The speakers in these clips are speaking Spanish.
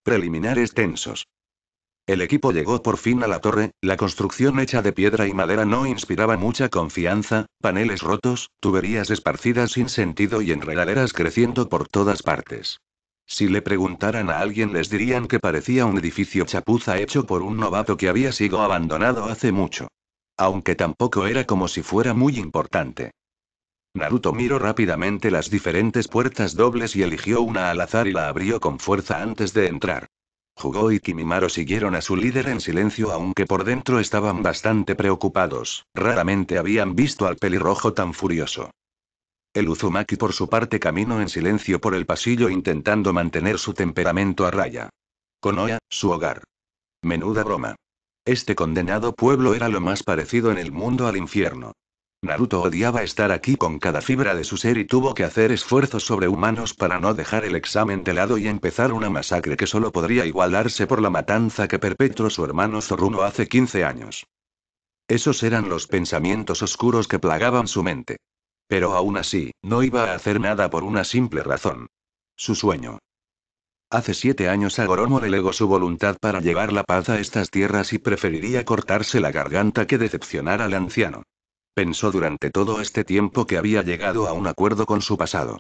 Preliminares tensos. El equipo llegó por fin a la torre, la construcción hecha de piedra y madera no inspiraba mucha confianza, paneles rotos, tuberías esparcidas sin sentido y enredaderas creciendo por todas partes. Si le preguntaran a alguien les dirían que parecía un edificio chapuza hecho por un novato que había sido abandonado hace mucho. Aunque tampoco era como si fuera muy importante. Naruto miró rápidamente las diferentes puertas dobles y eligió una al azar y la abrió con fuerza antes de entrar. Jugó y Kimimaro siguieron a su líder en silencio aunque por dentro estaban bastante preocupados, raramente habían visto al pelirrojo tan furioso. El Uzumaki por su parte caminó en silencio por el pasillo intentando mantener su temperamento a raya. Konoha, su hogar. Menuda broma. Este condenado pueblo era lo más parecido en el mundo al infierno. Naruto odiaba estar aquí con cada fibra de su ser y tuvo que hacer esfuerzos sobrehumanos para no dejar el examen de lado y empezar una masacre que solo podría igualarse por la matanza que perpetró su hermano Zoruno hace 15 años. Esos eran los pensamientos oscuros que plagaban su mente. Pero aún así, no iba a hacer nada por una simple razón. Su sueño. Hace 7 años Agoromo delegó su voluntad para llevar la paz a estas tierras y preferiría cortarse la garganta que decepcionar al anciano. Pensó durante todo este tiempo que había llegado a un acuerdo con su pasado.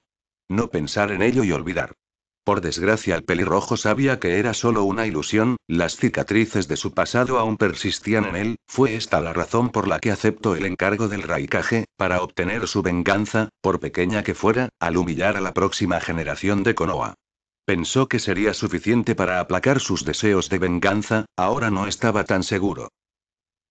No pensar en ello y olvidar. Por desgracia el pelirrojo sabía que era solo una ilusión, las cicatrices de su pasado aún persistían en él, fue esta la razón por la que aceptó el encargo del Raikage, para obtener su venganza, por pequeña que fuera, al humillar a la próxima generación de Konoha. Pensó que sería suficiente para aplacar sus deseos de venganza, ahora no estaba tan seguro.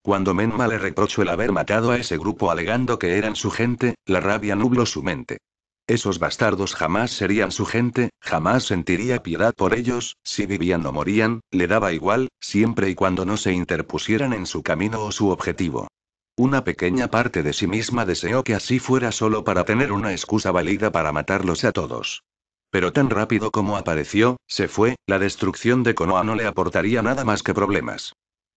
Cuando Menma le reprochó el haber matado a ese grupo alegando que eran su gente, la rabia nubló su mente. Esos bastardos jamás serían su gente, jamás sentiría piedad por ellos, si vivían o morían, le daba igual, siempre y cuando no se interpusieran en su camino o su objetivo. Una pequeña parte de sí misma deseó que así fuera solo para tener una excusa válida para matarlos a todos. Pero tan rápido como apareció, se fue, la destrucción de Konoha no le aportaría nada más que problemas.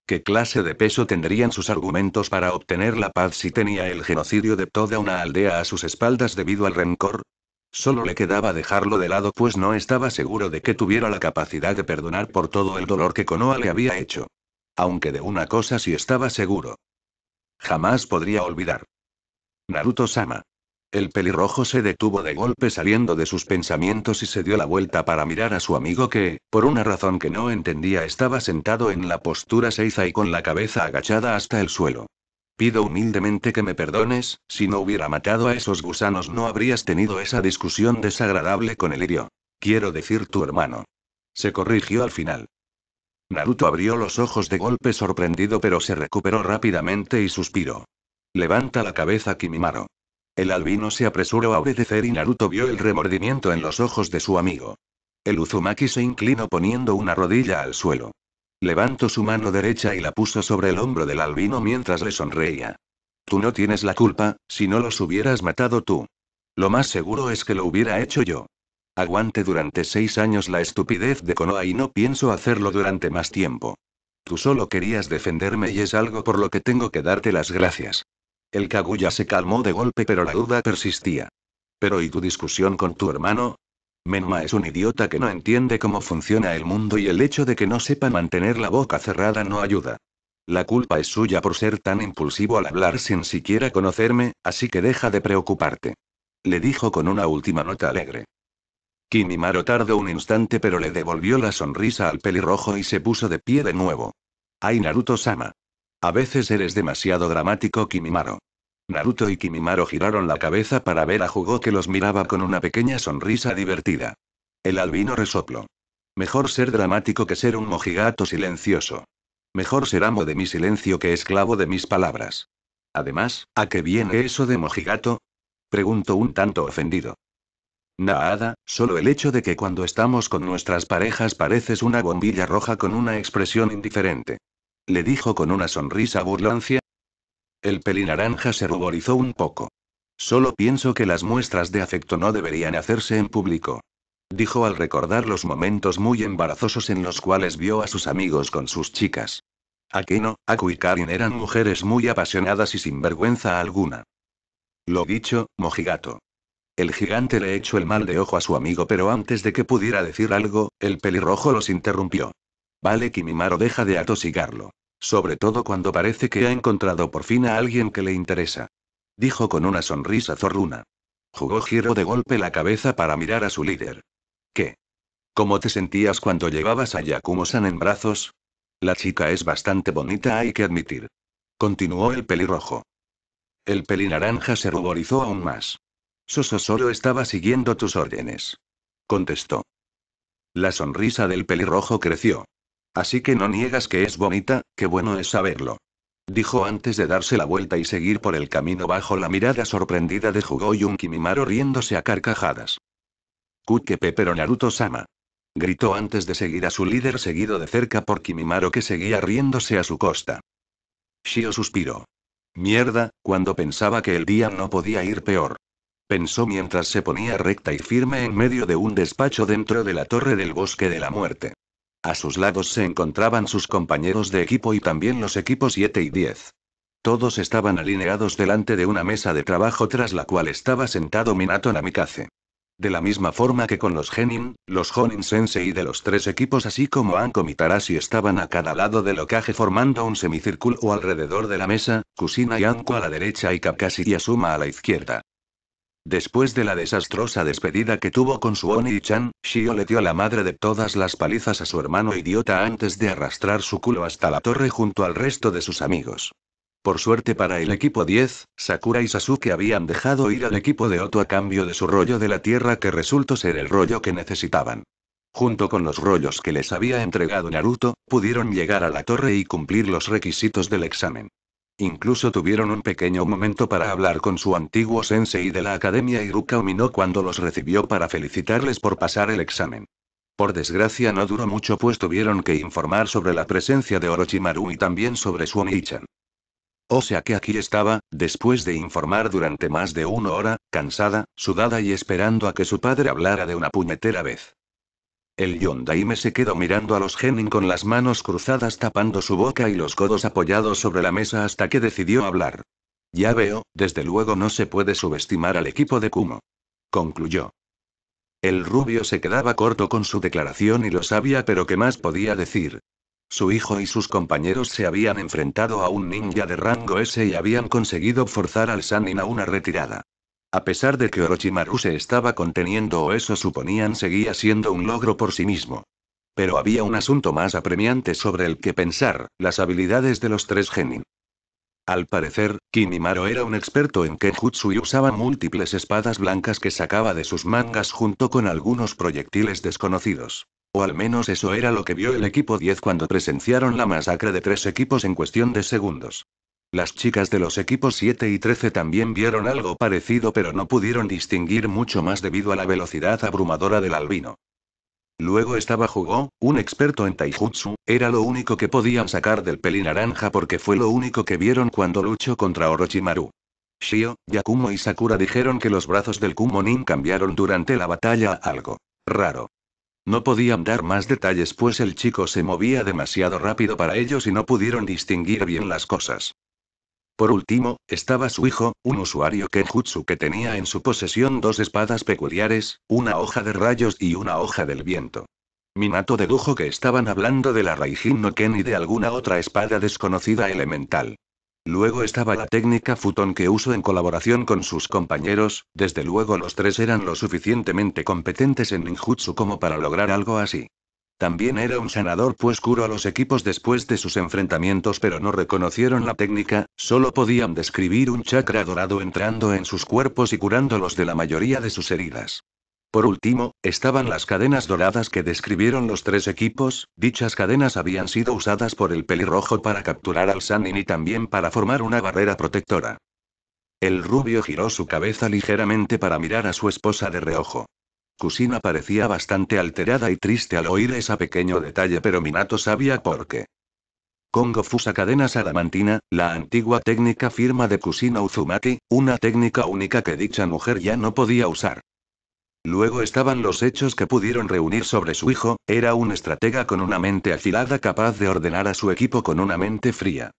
¿Qué clase de peso tendrían sus argumentos para obtener la paz si tenía el genocidio de toda una aldea a sus espaldas debido al rencor? Solo le quedaba dejarlo de lado pues no estaba seguro de que tuviera la capacidad de perdonar por todo el dolor que Konoha le había hecho. Aunque de una cosa sí estaba seguro. Jamás podría olvidar. Naruto-sama. El pelirrojo se detuvo de golpe saliendo de sus pensamientos y se dio la vuelta para mirar a su amigo que, por una razón que no entendía, estaba sentado en la postura seiza y con la cabeza agachada hasta el suelo. Pido humildemente que me perdones, si no hubiera matado a esos gusanos no habrías tenido esa discusión desagradable con el Irio. Quiero decir tu hermano. Se corrigió al final. Naruto abrió los ojos de golpe sorprendido pero se recuperó rápidamente y suspiró. Levanta la cabeza Kimimaro. El albino se apresuró a obedecer y Naruto vio el remordimiento en los ojos de su amigo. El Uzumaki se inclinó poniendo una rodilla al suelo. Levantó su mano derecha y la puso sobre el hombro del albino mientras le sonreía. Tú no tienes la culpa, si no los hubieras matado tú. Lo más seguro es que lo hubiera hecho yo. Aguante durante 6 años la estupidez de Konoha y no pienso hacerlo durante más tiempo. Tú solo querías defenderme y es algo por lo que tengo que darte las gracias. El Kaguya se calmó de golpe pero la duda persistía. ¿Pero y tu discusión con tu hermano? Menma es un idiota que no entiende cómo funciona el mundo y el hecho de que no sepa mantener la boca cerrada no ayuda. La culpa es suya por ser tan impulsivo al hablar sin siquiera conocerme, así que deja de preocuparte. Le dijo con una última nota alegre. Kimimaro tardó un instante pero le devolvió la sonrisa al pelirrojo y se puso de pie de nuevo. ¡Ay Naruto-sama! A veces eres demasiado dramático Kimimaro. Naruto y Kimimaro giraron la cabeza para ver a Jugo que los miraba con una pequeña sonrisa divertida. El albino resopló. Mejor ser dramático que ser un mojigato silencioso. Mejor ser amo de mi silencio que esclavo de mis palabras. Además, ¿a qué viene eso de mojigato? Preguntó un tanto ofendido. Nada, solo el hecho de que cuando estamos con nuestras parejas pareces una bombilla roja con una expresión indiferente. Le dijo con una sonrisa burlancia. El pelinaranja se ruborizó un poco. Solo pienso que las muestras de afecto no deberían hacerse en público. Dijo al recordar los momentos muy embarazosos en los cuales vio a sus amigos con sus chicas. Akeno, Aku y Karin eran mujeres muy apasionadas y sin vergüenza alguna. Lo dicho, mojigato. El gigante le echó el mal de ojo a su amigo, pero antes de que pudiera decir algo, el pelirrojo los interrumpió. Vale, Kimimaro, deja de atosigarlo. Sobre todo cuando parece que ha encontrado por fin a alguien que le interesa. Dijo con una sonrisa zorruna. Jugó giró de golpe la cabeza para mirar a su líder. ¿Qué? ¿Cómo te sentías cuando llevabas a Yakumo-san en brazos? La chica es bastante bonita, hay que admitir. Continuó el pelirrojo. El pelinaranja se ruborizó aún más. Soso solo estaba siguiendo tus órdenes. Contestó. La sonrisa del pelirrojo creció. Así que no niegas que es bonita, qué bueno es saberlo. Dijo antes de darse la vuelta y seguir por el camino bajo la mirada sorprendida de Jugoyun Kimimaro riéndose a carcajadas. Kukepe pero Naruto-sama. Gritó antes de seguir a su líder seguido de cerca por Kimimaro que seguía riéndose a su costa. Shio suspiró. Mierda, cuando pensaba que el día no podía ir peor. Pensó mientras se ponía recta y firme en medio de un despacho dentro de la torre del bosque de la muerte. A sus lados se encontraban sus compañeros de equipo y también los equipos 7 y 10. Todos estaban alineados delante de una mesa de trabajo tras la cual estaba sentado Minato Namikaze. De la misma forma que con los Genin, los Jonin Sensei de los tres equipos así como Anko Mitarashi estaban a cada lado del Hokage formando un semicírculo alrededor de la mesa, Kusina y Anko a la derecha y Kakashi y Asuma a la izquierda. Después de la desastrosa despedida que tuvo con su Oni-chan, Shio le dio la madre de todas las palizas a su hermano idiota antes de arrastrar su culo hasta la torre junto al resto de sus amigos. Por suerte para el equipo 10, Sakura y Sasuke habían dejado ir al equipo de Oto a cambio de su rollo de la tierra que resultó ser el rollo que necesitaban. Junto con los rollos que les había entregado Naruto, pudieron llegar a la torre y cumplir los requisitos del examen. Incluso tuvieron un pequeño momento para hablar con su antiguo sensei de la academia Iruka Umino cuando los recibió para felicitarles por pasar el examen. Por desgracia no duró mucho pues tuvieron que informar sobre la presencia de Orochimaru y también sobre su Oni-chan. O sea que aquí estaba, después de informar durante más de 1 hora, cansada, sudada y esperando a que su padre hablara de una puñetera vez. El Yondaime se quedó mirando a los Genin con las manos cruzadas tapando su boca y los codos apoyados sobre la mesa hasta que decidió hablar. Ya veo, desde luego no se puede subestimar al equipo de Kumo. Concluyó. El rubio se quedaba corto con su declaración y lo sabía, pero ¿qué más podía decir? Su hijo y sus compañeros se habían enfrentado a un ninja de rango S y habían conseguido forzar al Sannin a una retirada. A pesar de que Orochimaru se estaba conteniendo o eso suponían, seguía siendo un logro por sí mismo. Pero había un asunto más apremiante sobre el que pensar, las habilidades de los tres Genin. Al parecer, Kimimaro era un experto en Kenjutsu y usaba múltiples espadas blancas que sacaba de sus mangas junto con algunos proyectiles desconocidos. O al menos eso era lo que vio el equipo 10 cuando presenciaron la masacre de 3 equipos en cuestión de segundos. Las chicas de los equipos 7 y 13 también vieron algo parecido pero no pudieron distinguir mucho más debido a la velocidad abrumadora del albino. Luego estaba Jugó, un experto en taijutsu, era lo único que podían sacar del pelinaranja porque fue lo único que vieron cuando luchó contra Orochimaru. Shio, Yakumo y Sakura dijeron que los brazos del Kumonin cambiaron durante la batalla a algo raro. No podían dar más detalles pues el chico se movía demasiado rápido para ellos y no pudieron distinguir bien las cosas. Por último, estaba su hijo, un usuario Kenjutsu que tenía en su posesión 2 espadas peculiares, una hoja de rayos y una hoja del viento. Minato dedujo que estaban hablando de la Raijin no Ken y de alguna otra espada desconocida elemental. Luego estaba la técnica Futon que usó en colaboración con sus compañeros, desde luego los tres eran lo suficientemente competentes en ninjutsu como para lograr algo así. También era un sanador pues curó a los equipos después de sus enfrentamientos pero no reconocieron la técnica, solo podían describir un chakra dorado entrando en sus cuerpos y curándolos de la mayoría de sus heridas. Por último, estaban las cadenas doradas que describieron los 3 equipos, dichas cadenas habían sido usadas por el pelirrojo para capturar al Sannin y también para formar una barrera protectora. El rubio giró su cabeza ligeramente para mirar a su esposa de reojo. Kusina parecía bastante alterada y triste al oír ese pequeño detalle pero Minato sabía por qué. Kongo Fusa cadenas adamantina, la antigua técnica firma de Kusina Uzumaki, una técnica única que dicha mujer ya no podía usar. Luego estaban los hechos que pudieron reunir sobre su hijo, era un estratega con una mente afilada capaz de ordenar a su equipo con una mente fría.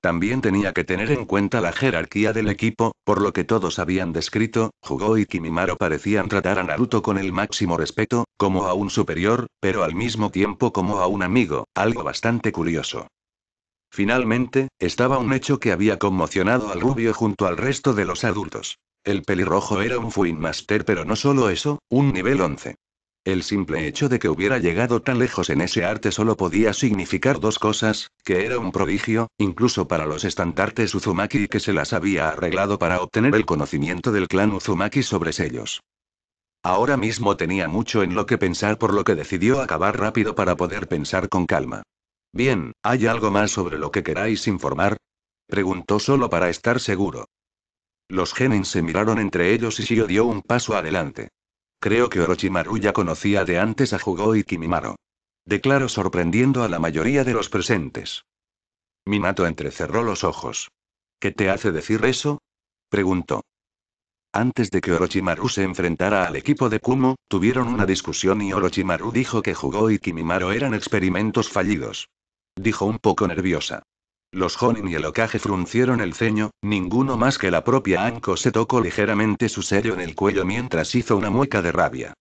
También tenía que tener en cuenta la jerarquía del equipo, por lo que todos habían descrito, Jugo y Kimimaro parecían tratar a Naruto con el máximo respeto, como a un superior, pero al mismo tiempo como a un amigo, algo bastante curioso. Finalmente, estaba un hecho que había conmocionado al rubio junto al resto de los adultos. El pelirrojo era un Fuin Master, pero no solo eso, un nivel 11. El simple hecho de que hubiera llegado tan lejos en ese arte solo podía significar dos cosas, que era un prodigio, incluso para los estandartes Uzumaki y que se las había arreglado para obtener el conocimiento del clan Uzumaki sobre sellos. Ahora mismo tenía mucho en lo que pensar, por lo que decidió acabar rápido para poder pensar con calma. Bien, ¿hay algo más sobre lo que queráis informar? Preguntó solo para estar seguro. Los genin se miraron entre ellos y Shio dio un paso adelante. Creo que Orochimaru ya conocía de antes a Jugo y Kimimaro. Declaró sorprendiendo a la mayoría de los presentes. Minato entrecerró los ojos. ¿Qué te hace decir eso? Preguntó. Antes de que Orochimaru se enfrentara al equipo de Kumo, tuvieron una discusión y Orochimaru dijo que Jugo y Kimimaro eran experimentos fallidos. Dijo un poco nerviosa. Los Jonin y el Hokage fruncieron el ceño, ninguno más que la propia Anko se tocó ligeramente su sello en el cuello mientras hizo una mueca de rabia.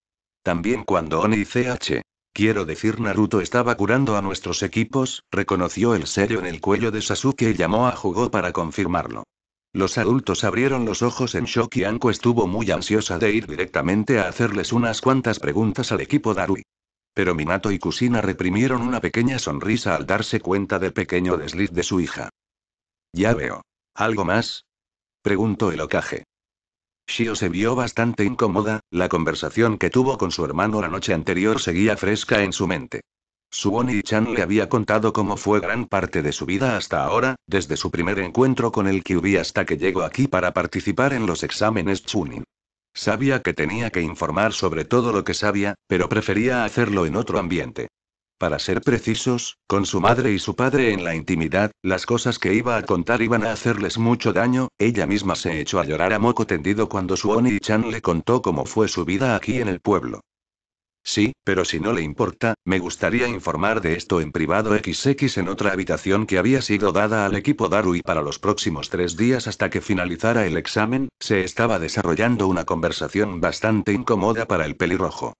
También cuando Oni y CH. Quiero decir Naruto estaba curando a nuestros equipos, reconoció el sello en el cuello de Sasuke y llamó a Jugo para confirmarlo. Los adultos abrieron los ojos en shock y Anko estuvo muy ansiosa de ir directamente a hacerles unas cuantas preguntas al equipo Darui. Pero Minato y Kusina reprimieron una pequeña sonrisa al darse cuenta del pequeño desliz de su hija. Ya veo. ¿Algo más? Preguntó el Hokage. Shio se vio bastante incómoda, la conversación que tuvo con su hermano la noche anterior seguía fresca en su mente. Suoni-chan le había contado cómo fue gran parte de su vida hasta ahora, desde su primer encuentro con el Kyuubi hasta que llegó aquí para participar en los exámenes Chunin. Sabía que tenía que informar sobre todo lo que sabía, pero prefería hacerlo en otro ambiente. Para ser precisos, con su madre y su padre en la intimidad, las cosas que iba a contar iban a hacerles mucho daño. Ella misma se echó a llorar a moco tendido cuando Suoni-chan le contó cómo fue su vida aquí en el pueblo. Sí, pero si no le importa, me gustaría informar de esto en privado XX en otra habitación que había sido dada al equipo Darui para los próximos 3 días hasta que finalizara el examen. Se estaba desarrollando una conversación bastante incómoda para el pelirrojo.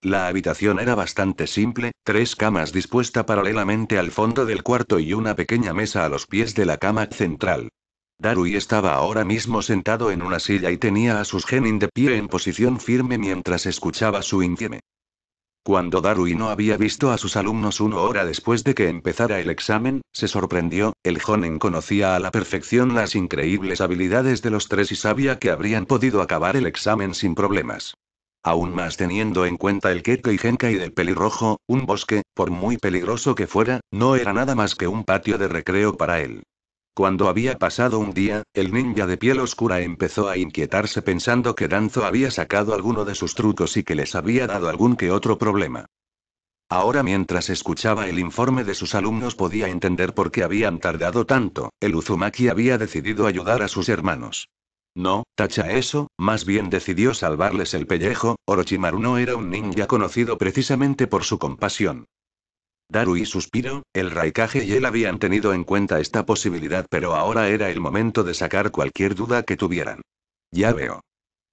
La habitación era bastante simple, 3 camas dispuestas paralelamente al fondo del cuarto y una pequeña mesa a los pies de la cama central. Darui estaba ahora mismo sentado en una silla y tenía a sus genin de pie en posición firme mientras escuchaba su infieme. Cuando Darui no había visto a sus alumnos 1 hora después de que empezara el examen, se sorprendió. El jonin conocía a la perfección las increíbles habilidades de los tres y sabía que habrían podido acabar el examen sin problemas. Aún más teniendo en cuenta el Kekkei Genkai del pelirrojo, un bosque, por muy peligroso que fuera, no era nada más que un patio de recreo para él. Cuando había pasado un día, el ninja de piel oscura empezó a inquietarse pensando que Danzo había sacado alguno de sus trucos y que les había dado algún que otro problema. Ahora mientras escuchaba el informe de sus alumnos podía entender por qué habían tardado tanto. El Uzumaki había decidido ayudar a sus hermanos. No, tacha eso, más bien decidió salvarles el pellejo. Orochimaru no era un ninja conocido precisamente por su compasión. Darui suspiró, el Raikage y él habían tenido en cuenta esta posibilidad, pero ahora era el momento de sacar cualquier duda que tuvieran. Ya veo.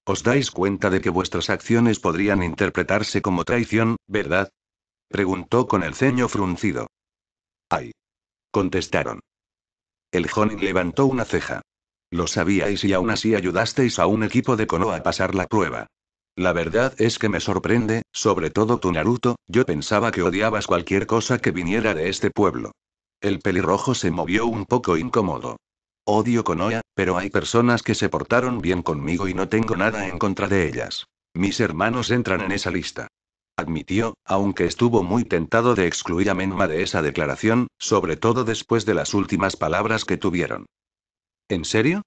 ¿Os dais cuenta de que vuestras acciones podrían interpretarse como traición, verdad? Preguntó con el ceño fruncido. ¡Ay! Contestaron. El Jonin levantó una ceja. Lo sabíais y aún así ayudasteis a un equipo de Konoha a pasar la prueba. La verdad es que me sorprende, sobre todo tú Naruto, yo pensaba que odiabas cualquier cosa que viniera de este pueblo. El pelirrojo se movió un poco incómodo. Odio Konoha, pero hay personas que se portaron bien conmigo y no tengo nada en contra de ellas. Mis hermanos entran en esa lista. Admitió, aunque estuvo muy tentado de excluir a Menma de esa declaración, sobre todo después de las últimas palabras que tuvieron. ¿En serio?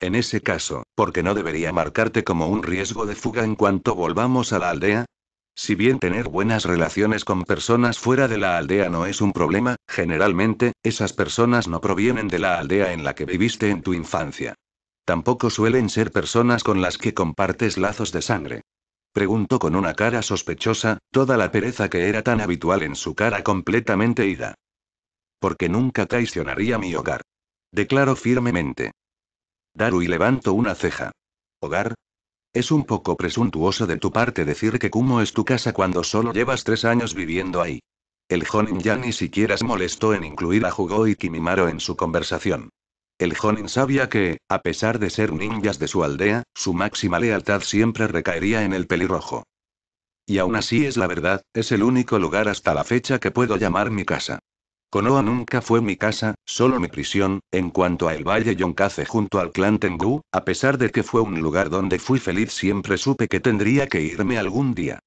En ese caso, ¿por qué no debería marcarte como un riesgo de fuga en cuanto volvamos a la aldea? Si bien tener buenas relaciones con personas fuera de la aldea no es un problema, generalmente, esas personas no provienen de la aldea en la que viviste en tu infancia. Tampoco suelen ser personas con las que compartes lazos de sangre. Preguntó con una cara sospechosa, toda la pereza que era tan habitual en su cara completamente ida. Porque nunca traicionaría mi hogar. declaró firmemente. Darui levantó una ceja. ¿Hogar? Es un poco presuntuoso de tu parte decir que Kumo es tu casa cuando solo llevas 3 años viviendo ahí. El Jonin ya ni siquiera se molestó en incluir a Jugo y Kimimaro en su conversación. El Jonin sabía que, a pesar de ser ninjas de su aldea, su máxima lealtad siempre recaería en el pelirrojo. Y aún así es la verdad, es el único lugar hasta la fecha que puedo llamar mi casa. Konoha nunca fue mi casa, solo mi prisión. En cuanto a el Valle Yonkaze junto al clan Tengu, a pesar de que fue un lugar donde fui feliz, siempre supe que tendría que irme algún día.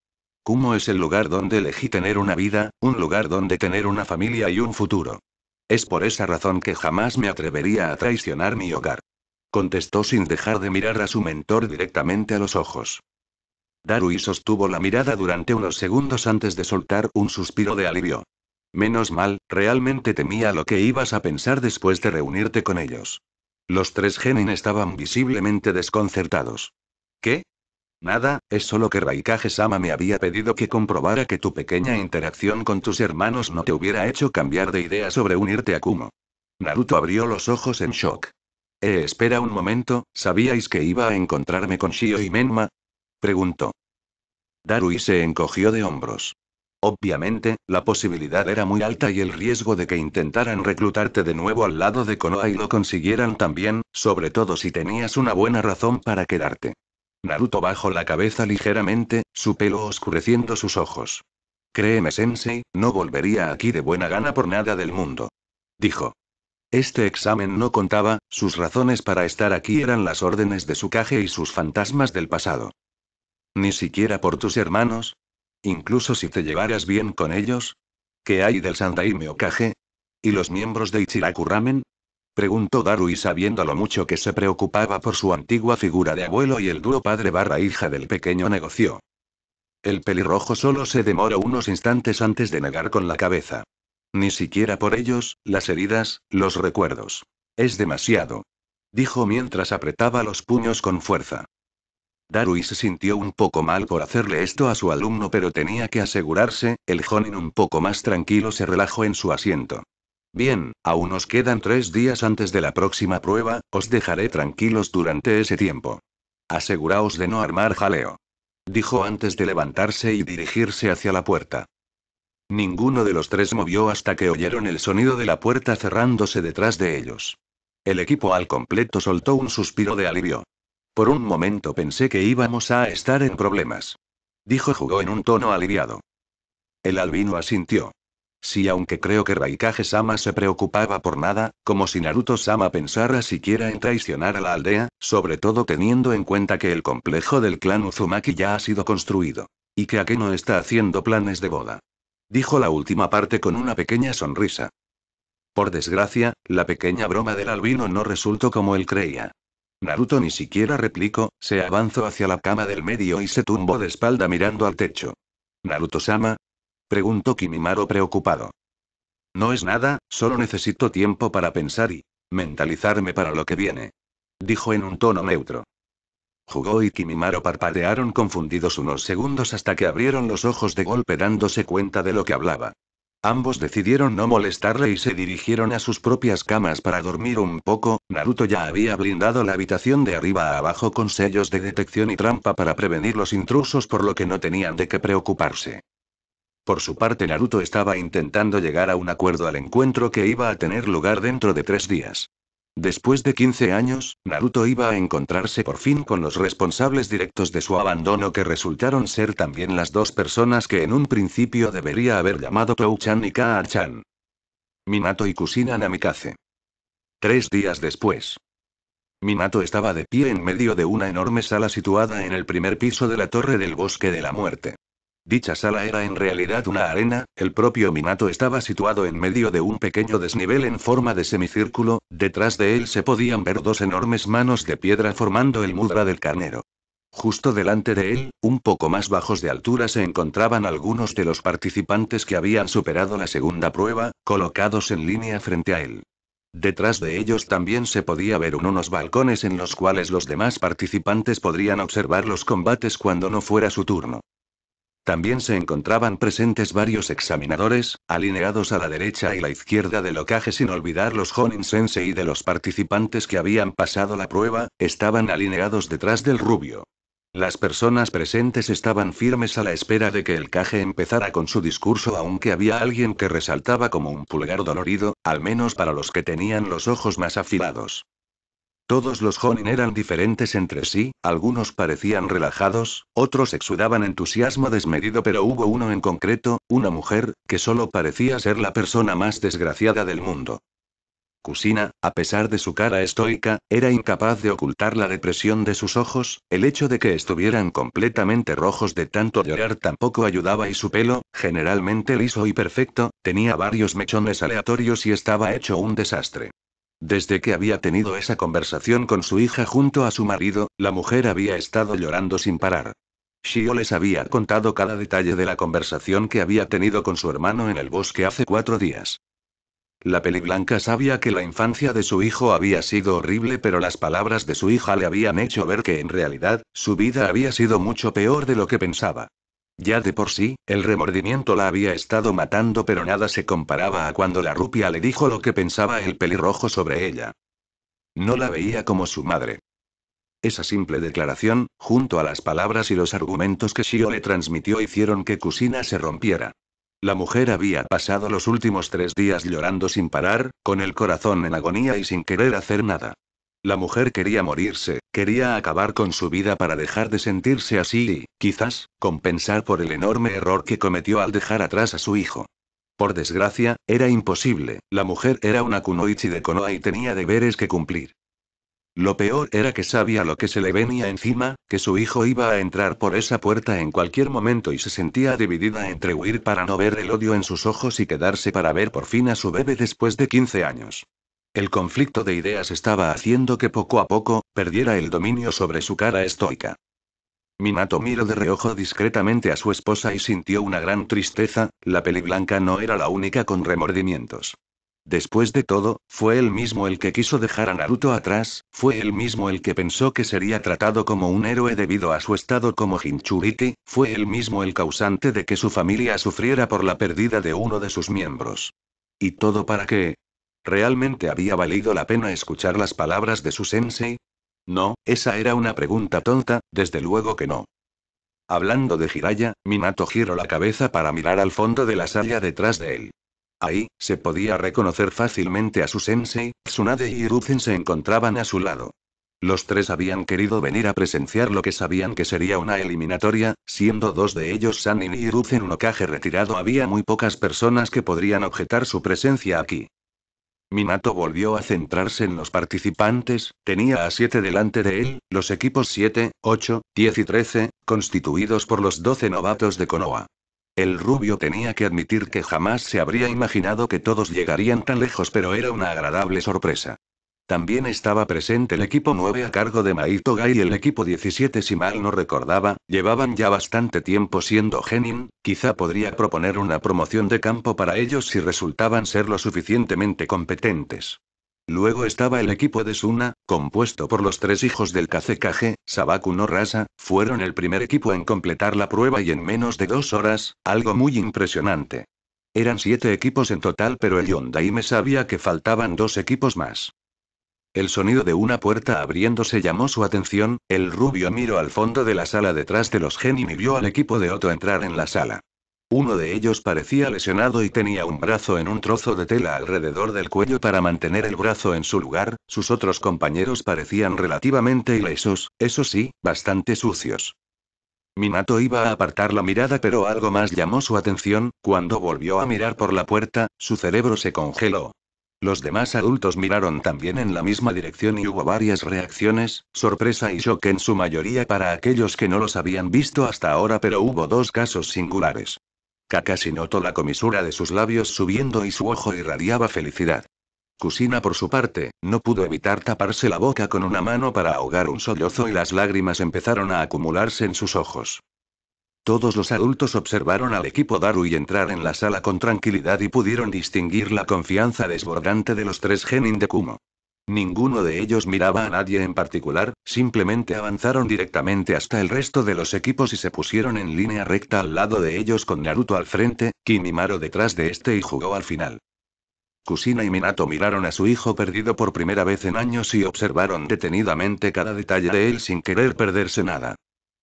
Kumo es el lugar donde elegí tener una vida, un lugar donde tener una familia y un futuro. Es por esa razón que jamás me atrevería a traicionar mi hogar. Contestó sin dejar de mirar a su mentor directamente a los ojos. Darui sostuvo la mirada durante unos segundos antes de soltar un suspiro de alivio. Menos mal, realmente temía lo que ibas a pensar después de reunirte con ellos. Los 3 genin estaban visiblemente desconcertados. ¿Qué? Nada, es solo que Raikage-sama me había pedido que comprobara que tu pequeña interacción con tus hermanos no te hubiera hecho cambiar de idea sobre unirte a Kumo. Naruto abrió los ojos en shock. Espera un momento, ¿sabíais que iba a encontrarme con Shio y Menma? Preguntó. Darui se encogió de hombros. Obviamente, la posibilidad era muy alta y el riesgo de que intentaran reclutarte de nuevo al lado de Konoha y lo consiguieran también, sobre todo si tenías una buena razón para quedarte. Naruto bajó la cabeza ligeramente, su pelo oscureciendo sus ojos. Créeme, Sensei, no volvería aquí de buena gana por nada del mundo. Dijo. Este examen no contaba, sus razones para estar aquí eran las órdenes de Tsukage y sus fantasmas del pasado. ¿Ni siquiera por tus hermanos? ¿Incluso si te llevaras bien con ellos? ¿Qué hay del Sandaime Hokage? ¿Y los miembros de Ichiraku Ramen? Preguntó Darui sabiendo lo mucho que se preocupaba por su antigua figura de abuelo y el duro padre barra hija del pequeño negocio. El pelirrojo solo se demoró unos instantes antes de negar con la cabeza. Ni siquiera por ellos, las heridas, los recuerdos. Es demasiado. Dijo mientras apretaba los puños con fuerza. Darui se sintió un poco mal por hacerle esto a su alumno, pero tenía que asegurarse. El Jonin un poco más tranquilo se relajó en su asiento. Bien, aún nos quedan 3 días antes de la próxima prueba, os dejaré tranquilos durante ese tiempo. Aseguraos de no armar jaleo. Dijo antes de levantarse y dirigirse hacia la puerta. Ninguno de los 3 movió hasta que oyeron el sonido de la puerta cerrándose detrás de ellos. El equipo al completo soltó un suspiro de alivio. Por un momento pensé que íbamos a estar en problemas. Dijo Jugo en un tono aliviado. El albino asintió. Sí, aunque creo que Raikage-sama se preocupaba por nada, como si Naruto-sama pensara siquiera en traicionar a la aldea, sobre todo teniendo en cuenta que el complejo del clan Uzumaki ya ha sido construido. Y que Akeno está haciendo planes de boda. Dijo la última parte con una pequeña sonrisa. Por desgracia, la pequeña broma del albino no resultó como él creía. Naruto ni siquiera replicó, se avanzó hacia la cama del medio y se tumbó de espalda mirando al techo. ¿Naruto-sama? Preguntó Kimimaro preocupado. No es nada, solo necesito tiempo para pensar y mentalizarme para lo que viene. Dijo en un tono neutro. Jugo y Kimimaro parpadearon confundidos unos segundos hasta que abrieron los ojos de golpe dándose cuenta de lo que hablaba. Ambos decidieron no molestarle y se dirigieron a sus propias camas para dormir un poco. Naruto ya había blindado la habitación de arriba a abajo con sellos de detección y trampa para prevenir los intrusos, por lo que no tenían de qué preocuparse. Por su parte, Naruto estaba intentando llegar a un acuerdo al encuentro que iba a tener lugar dentro de 3 días. Después de 15 años, Naruto iba a encontrarse por fin con los responsables directos de su abandono, que resultaron ser también las 2 personas que en un principio debería haber llamado Tou-chan y Kaa-chan. Minato y Kushina Namikaze. 3 días después. Minato estaba de pie en medio de una enorme sala situada en el primer piso de la Torre del Bosque de la Muerte. Dicha sala era en realidad una arena, el propio Minato estaba situado en medio de un pequeño desnivel en forma de semicírculo, detrás de él se podían ver 2 enormes manos de piedra formando el mudra del carnero. Justo delante de él, un poco más bajos de altura, se encontraban algunos de los participantes que habían superado la segunda prueba, colocados en línea frente a él. Detrás de ellos también se podía ver unos balcones en los cuales los demás participantes podrían observar los combates cuando no fuera su turno. También se encontraban presentes varios examinadores, alineados a la derecha y la izquierda del Hokage, sin olvidar los Jonin Sensei de los participantes que habían pasado la prueba, estaban alineados detrás del rubio. Las personas presentes estaban firmes a la espera de que el Kage empezara con su discurso, aunque había alguien que resaltaba como un pulgar dolorido, al menos para los que tenían los ojos más afilados. Todos los Jonin eran diferentes entre sí, algunos parecían relajados, otros exudaban entusiasmo desmedido, pero hubo uno en concreto, una mujer, que solo parecía ser la persona más desgraciada del mundo. Kusina, a pesar de su cara estoica, era incapaz de ocultar la depresión de sus ojos, el hecho de que estuvieran completamente rojos de tanto llorar tampoco ayudaba, y su pelo, generalmente liso y perfecto, tenía varios mechones aleatorios y estaba hecho un desastre. Desde que había tenido esa conversación con su hija junto a su marido, la mujer había estado llorando sin parar. Shio les había contado cada detalle de la conversación que había tenido con su hermano en el bosque hace 4 días. La peliblanca sabía que la infancia de su hijo había sido horrible, pero las palabras de su hija le habían hecho ver que en realidad, su vida había sido mucho peor de lo que pensaba. Ya de por sí, el remordimiento la había estado matando, pero nada se comparaba a cuando la rupia le dijo lo que pensaba el pelirrojo sobre ella. No la veía como su madre. Esa simple declaración, junto a las palabras y los argumentos que Shio le transmitió, hicieron que Kusina se rompiera. La mujer había pasado los últimos 3 días llorando sin parar, con el corazón en agonía y sin querer hacer nada. La mujer quería morirse, quería acabar con su vida para dejar de sentirse así y, quizás, compensar por el enorme error que cometió al dejar atrás a su hijo. Por desgracia, era imposible, la mujer era una kunoichi de Konoha y tenía deberes que cumplir. Lo peor era que sabía lo que se le venía encima, que su hijo iba a entrar por esa puerta en cualquier momento, y se sentía dividida entre huir para no ver el odio en sus ojos y quedarse para ver por fin a su bebé después de 15 años. El conflicto de ideas estaba haciendo que poco a poco, perdiera el dominio sobre su cara estoica. Minato miró de reojo discretamente a su esposa y sintió una gran tristeza, la peliblanca no era la única con remordimientos. Después de todo, fue él mismo el que quiso dejar a Naruto atrás, fue él mismo el que pensó que sería tratado como un héroe debido a su estado como Jinchuriki, fue él mismo el causante de que su familia sufriera por la pérdida de uno de sus miembros. ¿Y todo para qué? ¿Realmente había valido la pena escuchar las palabras de su sensei? No, esa era una pregunta tonta, desde luego que no. Hablando de Jiraiya, Minato giró la cabeza para mirar al fondo de la sala detrás de él. Ahí, se podía reconocer fácilmente a su sensei, Tsunade y Hiruzen se encontraban a su lado. Los 3 habían querido venir a presenciar lo que sabían que sería una eliminatoria, siendo 2 de ellos Sannin y Hiruzen un Hokage retirado. Había muy pocas personas que podrían objetar su presencia aquí. Minato volvió a centrarse en los participantes, tenía a 7 delante de él, los equipos 7, 8, 10 y 13, constituidos por los 12 novatos de Konoha. El rubio tenía que admitir que jamás se habría imaginado que todos llegarían tan lejos, pero era una agradable sorpresa. También estaba presente el equipo 9 a cargo de Maito Gai y el equipo 17, si mal no recordaba, llevaban ya bastante tiempo siendo genin, quizá podría proponer una promoción de campo para ellos si resultaban ser lo suficientemente competentes. Luego estaba el equipo de Suna, compuesto por los 3 hijos del Kazekage, Sabaku no Rasa, fueron el primer equipo en completar la prueba y en menos de 2 horas, algo muy impresionante. Eran 7 equipos en total, pero el Yondaime sabía que faltaban 2 equipos más. El sonido de una puerta abriéndose llamó su atención, el rubio miró al fondo de la sala detrás de los genin y vio al equipo de Oto entrar en la sala. Uno de ellos parecía lesionado y tenía un brazo en un trozo de tela alrededor del cuello para mantener el brazo en su lugar, sus otros compañeros parecían relativamente ilesos, eso sí, bastante sucios. Minato iba a apartar la mirada, pero algo más llamó su atención, cuando volvió a mirar por la puerta, su cerebro se congeló. Los demás adultos miraron también en la misma dirección y hubo varias reacciones, sorpresa y shock en su mayoría para aquellos que no los habían visto hasta ahora, pero hubo 2 casos singulares. Kakashi notó la comisura de sus labios subiendo y su ojo irradiaba felicidad. Kusina, por su parte, no pudo evitar taparse la boca con una mano para ahogar un sollozo y las lágrimas empezaron a acumularse en sus ojos. Todos los adultos observaron al equipo Darui entrar en la sala con tranquilidad y pudieron distinguir la confianza desbordante de los 3 genin de Kumo. Ninguno de ellos miraba a nadie en particular, simplemente avanzaron directamente hasta el resto de los equipos y se pusieron en línea recta al lado de ellos con Naruto al frente, Kimimaro detrás de este y jugó al final. Kusina y Minato miraron a su hijo perdido por primera vez en años y observaron detenidamente cada detalle de él sin querer perderse nada.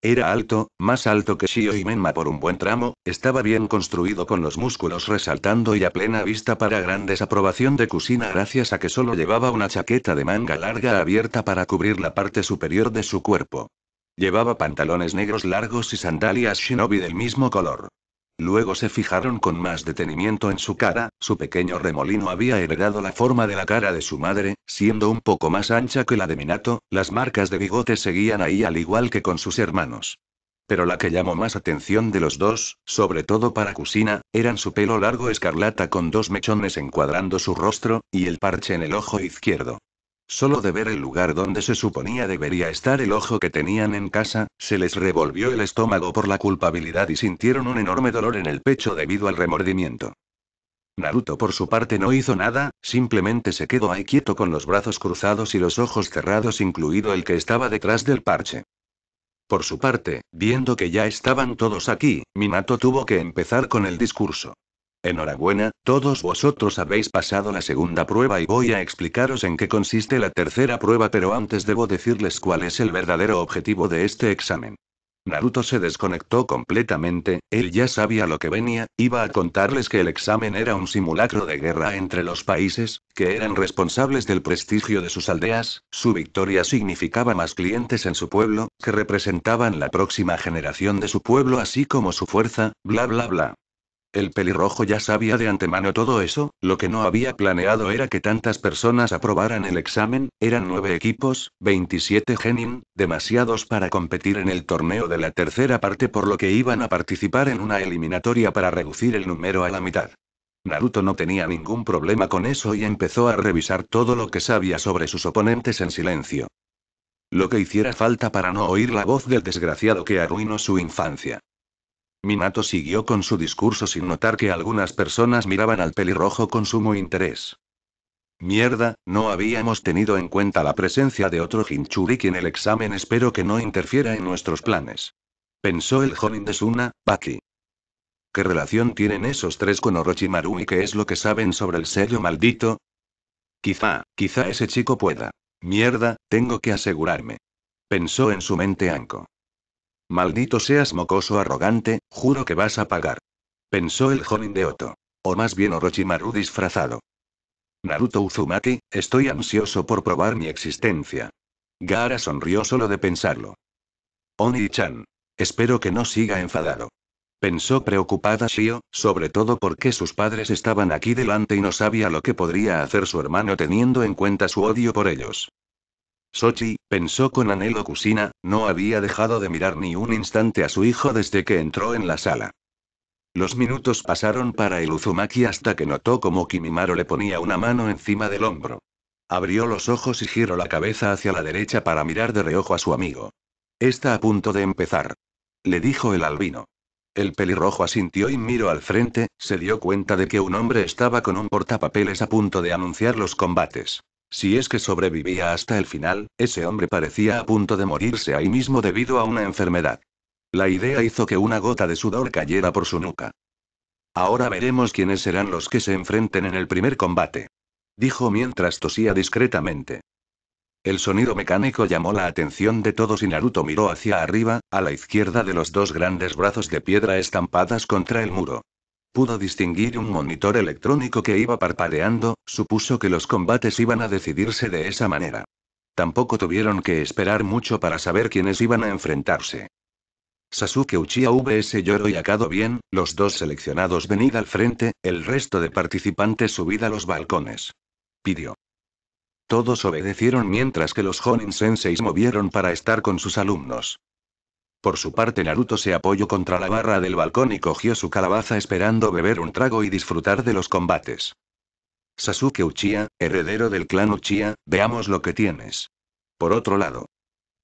Era alto, más alto que Shio y Menma por un buen tramo, estaba bien construido con los músculos resaltando y a plena vista para gran desaprobación de Kusina gracias a que solo llevaba una chaqueta de manga larga abierta para cubrir la parte superior de su cuerpo. Llevaba pantalones negros largos y sandalias shinobi del mismo color. Luego se fijaron con más detenimiento en su cara, su pequeño remolino había heredado la forma de la cara de su madre, siendo un poco más ancha que la de Minato, las marcas de bigote seguían ahí al igual que con sus hermanos. Pero la que llamó más atención de los dos, sobre todo para Kusina, eran su pelo largo escarlata con dos mechones encuadrando su rostro, y el parche en el ojo izquierdo. Solo de ver el lugar donde se suponía debería estar el ojo que tenían en casa, se les revolvió el estómago por la culpabilidad y sintieron un enorme dolor en el pecho debido al remordimiento. Naruto por su parte no hizo nada, simplemente se quedó ahí quieto con los brazos cruzados y los ojos cerrados, incluido el que estaba detrás del parche. Por su parte, viendo que ya estaban todos aquí, Minato tuvo que empezar con el discurso. Enhorabuena, todos vosotros habéis pasado la segunda prueba y voy a explicaros en qué consiste la tercera prueba, pero antes debo decirles cuál es el verdadero objetivo de este examen. Naruto se desconectó completamente, él ya sabía lo que venía, iba a contarles que el examen era un simulacro de guerra entre los países, que eran responsables del prestigio de sus aldeas, su victoria significaba más clientes en su pueblo, que representaban la próxima generación de su pueblo así como su fuerza, bla bla bla. El pelirrojo ya sabía de antemano todo eso, lo que no había planeado era que tantas personas aprobaran el examen, eran 9 equipos, 27 genin, demasiados para competir en el torneo de la tercera parte por lo que iban a participar en una eliminatoria para reducir el número a la mitad. Naruto no tenía ningún problema con eso y empezó a revisar todo lo que sabía sobre sus oponentes en silencio. Lo que hiciera falta para no oír la voz del desgraciado que arruinó su infancia. Minato siguió con su discurso sin notar que algunas personas miraban al pelirrojo con sumo interés. Mierda, no habíamos tenido en cuenta la presencia de otro Jinchuriki en el examen, espero que no interfiera en nuestros planes. Pensó el Jonin de Suna, Baki. ¿Qué relación tienen esos tres con Orochimaru y qué es lo que saben sobre el sello maldito? Quizá ese chico pueda. Mierda, tengo que asegurarme. Pensó en su mente Anko. Maldito seas mocoso arrogante, juro que vas a pagar. Pensó el Jonin de Oto. O más bien Orochimaru disfrazado. Naruto Uzumaki, estoy ansioso por probar mi existencia. Gaara sonrió solo de pensarlo. Oni-chan. Espero que no siga enfadado. Pensó preocupada Shio, sobre todo porque sus padres estaban aquí delante y no sabía lo que podría hacer su hermano teniendo en cuenta su odio por ellos. Sochi, pensó con anhelo Kusina, no había dejado de mirar ni un instante a su hijo desde que entró en la sala. Los minutos pasaron para el Uzumaki hasta que notó como Kimimaro le ponía una mano encima del hombro. Abrió los ojos y giró la cabeza hacia la derecha para mirar de reojo a su amigo. Está a punto de empezar. Le dijo el albino. El pelirrojo asintió y miró al frente, se dio cuenta de que un hombre estaba con un portapapeles a punto de anunciar los combates. Si es que sobrevivía hasta el final, ese hombre parecía a punto de morirse ahí mismo debido a una enfermedad. La idea hizo que una gota de sudor cayera por su nuca. Ahora veremos quiénes serán los que se enfrenten en el primer combate. Dijo mientras tosía discretamente. El sonido mecánico llamó la atención de todos y Naruto miró hacia arriba, a la izquierda de los dos grandes brazos de piedra estampadas contra el muro. Pudo distinguir un monitor electrónico que iba parpadeando, supuso que los combates iban a decidirse de esa manera. Tampoco tuvieron que esperar mucho para saber quiénes iban a enfrentarse. Sasuke Uchiha vs Yoro y Akado bien, los dos seleccionados venid al frente, el resto de participantes subid a los balcones. Pidió. Todos obedecieron mientras que los Jonin Senseis movieron para estar con sus alumnos. Por su parte Naruto se apoyó contra la barra del balcón y cogió su calabaza esperando beber un trago y disfrutar de los combates. Sasuke Uchiha, heredero del clan Uchiha, veamos lo que tienes. Por otro lado.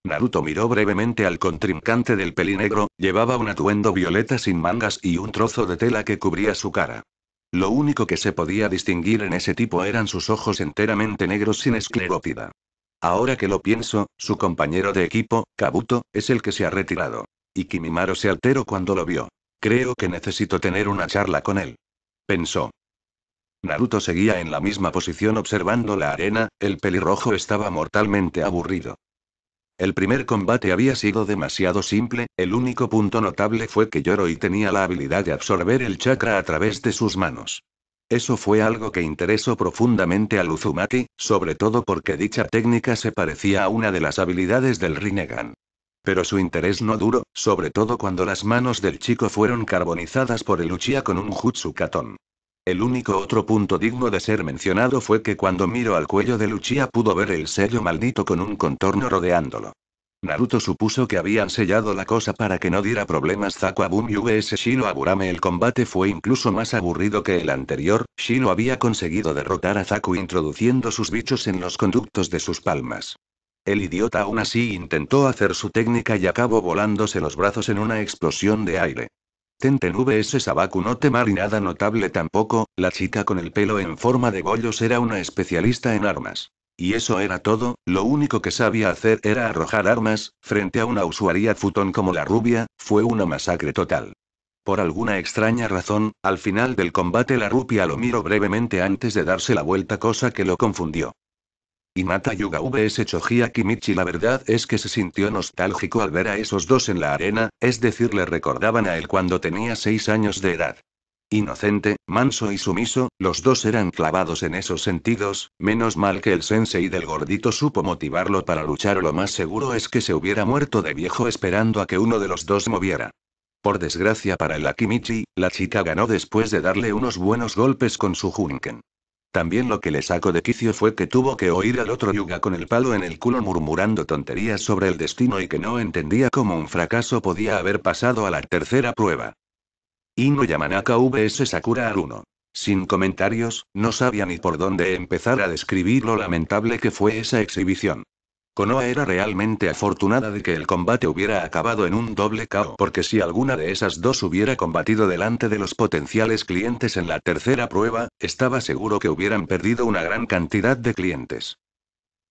Naruto miró brevemente al contrincante del pelinegro, llevaba un atuendo violeta sin mangas y un trozo de tela que cubría su cara. Lo único que se podía distinguir en ese tipo eran sus ojos enteramente negros sin esclerótida. Ahora que lo pienso, su compañero de equipo, Kabuto, es el que se ha retirado. Y Kimimaro se alteró cuando lo vio. Creo que necesito tener una charla con él. Pensó. Naruto seguía en la misma posición observando la arena, el pelirrojo estaba mortalmente aburrido. El primer combate había sido demasiado simple, el único punto notable fue que Yoroi tenía la habilidad de absorber el chakra a través de sus manos. Eso fue algo que interesó profundamente al Uzumaki, sobre todo porque dicha técnica se parecía a una de las habilidades del Rinnegan. Pero su interés no duró, sobre todo cuando las manos del chico fueron carbonizadas por el Uchiha con un Jutsu Katon. El único otro punto digno de ser mencionado fue que cuando miró al cuello del Uchiha pudo ver el sello maldito con un contorno rodeándolo. Naruto supuso que habían sellado la cosa para que no diera problemas Zaku Abumi vs Shiro Aburame. El combate fue incluso más aburrido que el anterior, Shiro había conseguido derrotar a Zaku introduciendo sus bichos en los conductos de sus palmas. El idiota aún así intentó hacer su técnica y acabó volándose los brazos en una explosión de aire. Tenten vs Sabaku no Temari nada notable tampoco, la chica con el pelo en forma de bollos era una especialista en armas. Y eso era todo, lo único que sabía hacer era arrojar armas, frente a una usuaria futón como la rubia, fue una masacre total. Por alguna extraña razón, al final del combate la rubia lo miró brevemente antes de darse la vuelta, cosa que lo confundió. Hinata Yuga vs Choji Kimichi. La verdad es que se sintió nostálgico al ver a esos dos en la arena, es decir, le recordaban a él cuando tenía 6 años de edad. Inocente, manso y sumiso, los dos eran clavados en esos sentidos, menos mal que el sensei del gordito supo motivarlo para luchar, o lo más seguro es que se hubiera muerto de viejo esperando a que uno de los dos moviera. Por desgracia para el Akimichi, la chica ganó después de darle unos buenos golpes con su Hunken. También lo que le sacó de quicio fue que tuvo que oír al otro Yuga con el palo en el culo murmurando tonterías sobre el destino y que no entendía cómo un fracaso podía haber pasado a la tercera prueba. Ino Yamanaka vs Sakura Haruno. Sin comentarios, no sabía ni por dónde empezar a describir lo lamentable que fue esa exhibición. Konoha era realmente afortunada de que el combate hubiera acabado en un doble KO, porque si alguna de esas dos hubiera combatido delante de los potenciales clientes en la tercera prueba, estaba seguro que hubieran perdido una gran cantidad de clientes.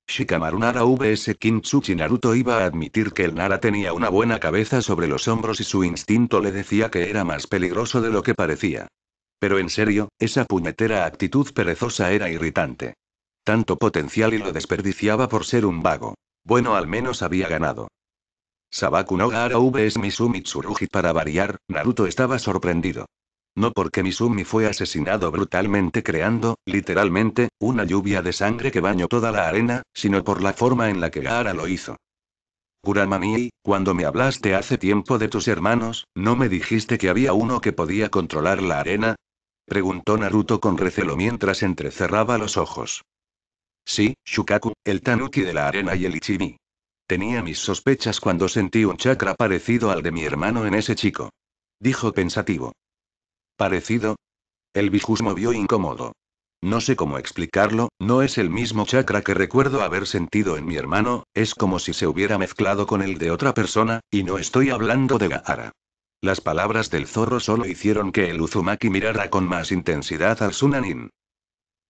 Shikamaru Nara vs Kintsuchi. Naruto iba a admitir que el Nara tenía una buena cabeza sobre los hombros y su instinto le decía que era más peligroso de lo que parecía. Pero en serio, esa puñetera actitud perezosa era irritante. Tanto potencial y lo desperdiciaba por ser un vago. Bueno, al menos había ganado. Sabaku no Gaara vs Misumi Tsurugi. Para variar, Naruto estaba sorprendido. No porque Misumi fue asesinado brutalmente creando, literalmente, una lluvia de sangre que bañó toda la arena, sino por la forma en la que Gaara lo hizo. Kuramanii, cuando me hablaste hace tiempo de tus hermanos, ¿no me dijiste que había uno que podía controlar la arena? Preguntó Naruto con recelo mientras entrecerraba los ojos. Sí, Shukaku, el tanuki de la arena y el Ichimi. Tenía mis sospechas cuando sentí un chakra parecido al de mi hermano en ese chico. Dijo pensativo. ¿Parecido? El Bijus movió incómodo. No sé cómo explicarlo, no es el mismo chakra que recuerdo haber sentido en mi hermano, es como si se hubiera mezclado con el de otra persona, y no estoy hablando de Gaara. Las palabras del zorro solo hicieron que el Uzumaki mirara con más intensidad al Sunanin.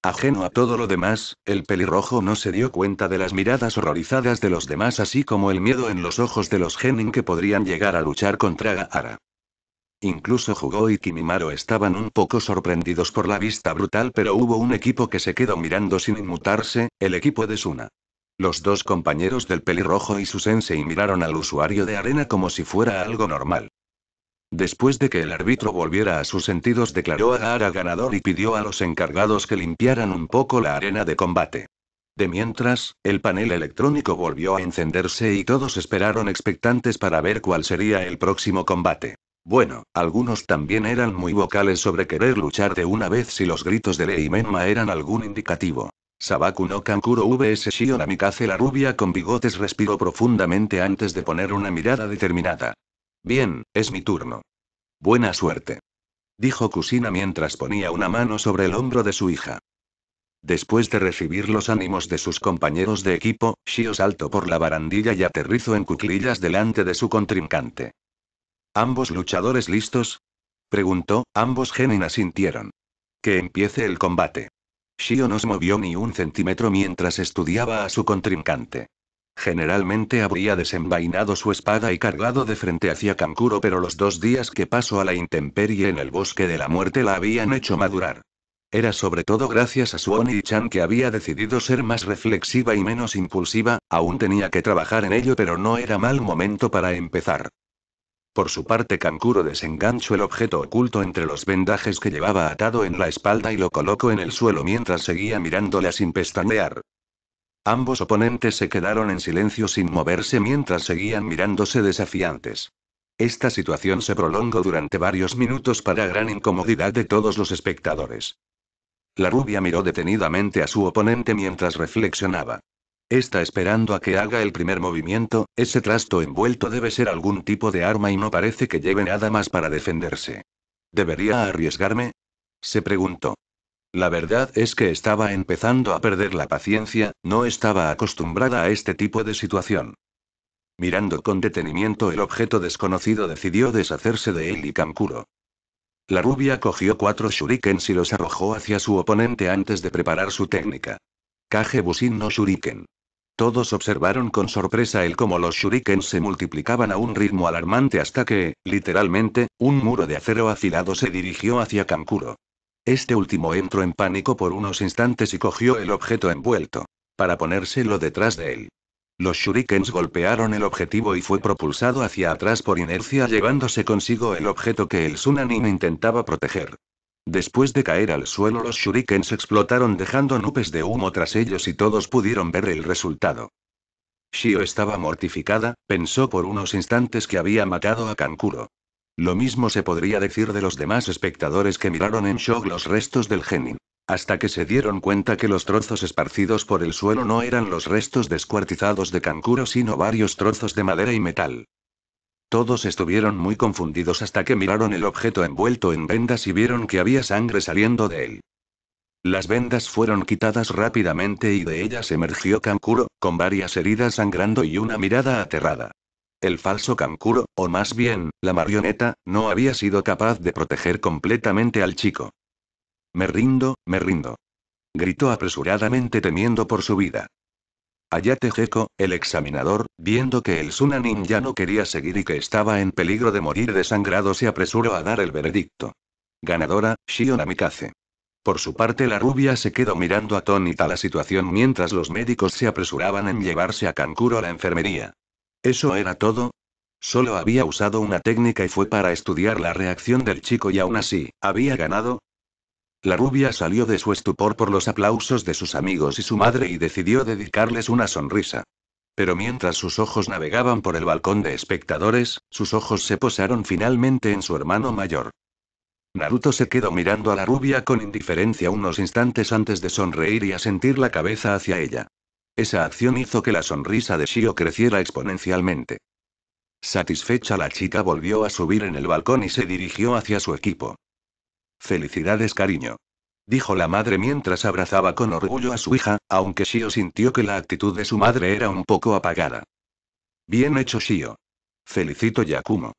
Ajeno a todo lo demás, el pelirrojo no se dio cuenta de las miradas horrorizadas de los demás, así como el miedo en los ojos de los genin que podrían llegar a luchar contra Gaara. Incluso Jugo y Kimimaro estaban un poco sorprendidos por la vista brutal, pero hubo un equipo que se quedó mirando sin inmutarse, el equipo de Suna. Los dos compañeros del pelirrojo y su sensei miraron al usuario de arena como si fuera algo normal. Después de que el árbitro volviera a sus sentidos, declaró a Gaara ganador y pidió a los encargados que limpiaran un poco la arena de combate. De mientras, el panel electrónico volvió a encenderse y todos esperaron expectantes para ver cuál sería el próximo combate. Bueno, algunos también eran muy vocales sobre querer luchar de una vez si los gritos de Lei Menma eran algún indicativo. Sabaku no Kankuro vs Shio Namikaze. La rubia con bigotes respiró profundamente antes de poner una mirada determinada. Bien, es mi turno. Buena suerte. Dijo Kusina mientras ponía una mano sobre el hombro de su hija. Después de recibir los ánimos de sus compañeros de equipo, Shio saltó por la barandilla y aterrizó en cuclillas delante de su contrincante. ¿Ambos luchadores listos? Preguntó, ambos genin asintieron. Que empiece el combate. Shio no se movió ni un centímetro mientras estudiaba a su contrincante. Generalmente habría desenvainado su espada y cargado de frente hacia Kankuro, pero los 2 días que pasó a la intemperie en el bosque de la muerte la habían hecho madurar. Era sobre todo gracias a su Oni-chan que había decidido ser más reflexiva y menos impulsiva, aún tenía que trabajar en ello, pero no era mal momento para empezar. Por su parte, Kankuro desenganchó el objeto oculto entre los vendajes que llevaba atado en la espalda y lo colocó en el suelo mientras seguía mirándola sin pestañear. Ambos oponentes se quedaron en silencio sin moverse mientras seguían mirándose desafiantes. Esta situación se prolongó durante varios minutos para gran incomodidad de todos los espectadores. La rubia miró detenidamente a su oponente mientras reflexionaba. Está esperando a que haga el primer movimiento, ese trasto envuelto debe ser algún tipo de arma y no parece que lleve nada más para defenderse. ¿Debería arriesgarme? Se preguntó. La verdad es que estaba empezando a perder la paciencia, no estaba acostumbrada a este tipo de situación. Mirando con detenimiento el objeto desconocido, decidió deshacerse de él y Kankuro. La rubia cogió 4 shurikens y los arrojó hacia su oponente antes de preparar su técnica. Kage Bushin no Shuriken. Todos observaron con sorpresa el cómo los shurikens se multiplicaban a un ritmo alarmante hasta que, literalmente, un muro de acero afilado se dirigió hacia Kankuro. Este último entró en pánico por unos instantes y cogió el objeto envuelto, para ponérselo detrás de él. Los shurikens golpearon el objetivo y fue propulsado hacia atrás por inercia, llevándose consigo el objeto que el Sunanin intentaba proteger. Después de caer al suelo, los shurikens explotaron dejando nubes de humo tras ellos y todos pudieron ver el resultado. Shio estaba mortificada, pensó por unos instantes que había matado a Kankuro. Lo mismo se podría decir de los demás espectadores que miraron en shock los restos del genin. Hasta que se dieron cuenta que los trozos esparcidos por el suelo no eran los restos descuartizados de Kankuro, sino varios trozos de madera y metal. Todos estuvieron muy confundidos hasta que miraron el objeto envuelto en vendas y vieron que había sangre saliendo de él. Las vendas fueron quitadas rápidamente y de ellas emergió Kankuro, con varias heridas sangrando y una mirada aterrada. El falso Kankuro, o más bien, la marioneta, no había sido capaz de proteger completamente al chico. Me rindo, gritó apresuradamente temiendo por su vida. Ayate Geko, el examinador, viendo que el Sunanin ya no quería seguir y que estaba en peligro de morir desangrado, se apresuró a dar el veredicto. Ganadora, Shio Namikaze. Por su parte, la rubia se quedó mirando atónita la situación mientras los médicos se apresuraban en llevarse a Kankuro a la enfermería. ¿Eso era todo? Solo había usado una técnica y fue para estudiar la reacción del chico y aún así, ¿había ganado? La rubia salió de su estupor por los aplausos de sus amigos y su madre y decidió dedicarles una sonrisa. Pero mientras sus ojos navegaban por el balcón de espectadores, sus ojos se posaron finalmente en su hermano mayor. Naruto se quedó mirando a la rubia con indiferencia unos instantes antes de sonreír y asentir la cabeza hacia ella. Esa acción hizo que la sonrisa de Shio creciera exponencialmente. Satisfecha, la chica volvió a subir en el balcón y se dirigió hacia su equipo. Felicidades, cariño, dijo la madre mientras abrazaba con orgullo a su hija, aunque Shio sintió que la actitud de su madre era un poco apagada. Bien hecho, Shio. Felicito, Yakumo.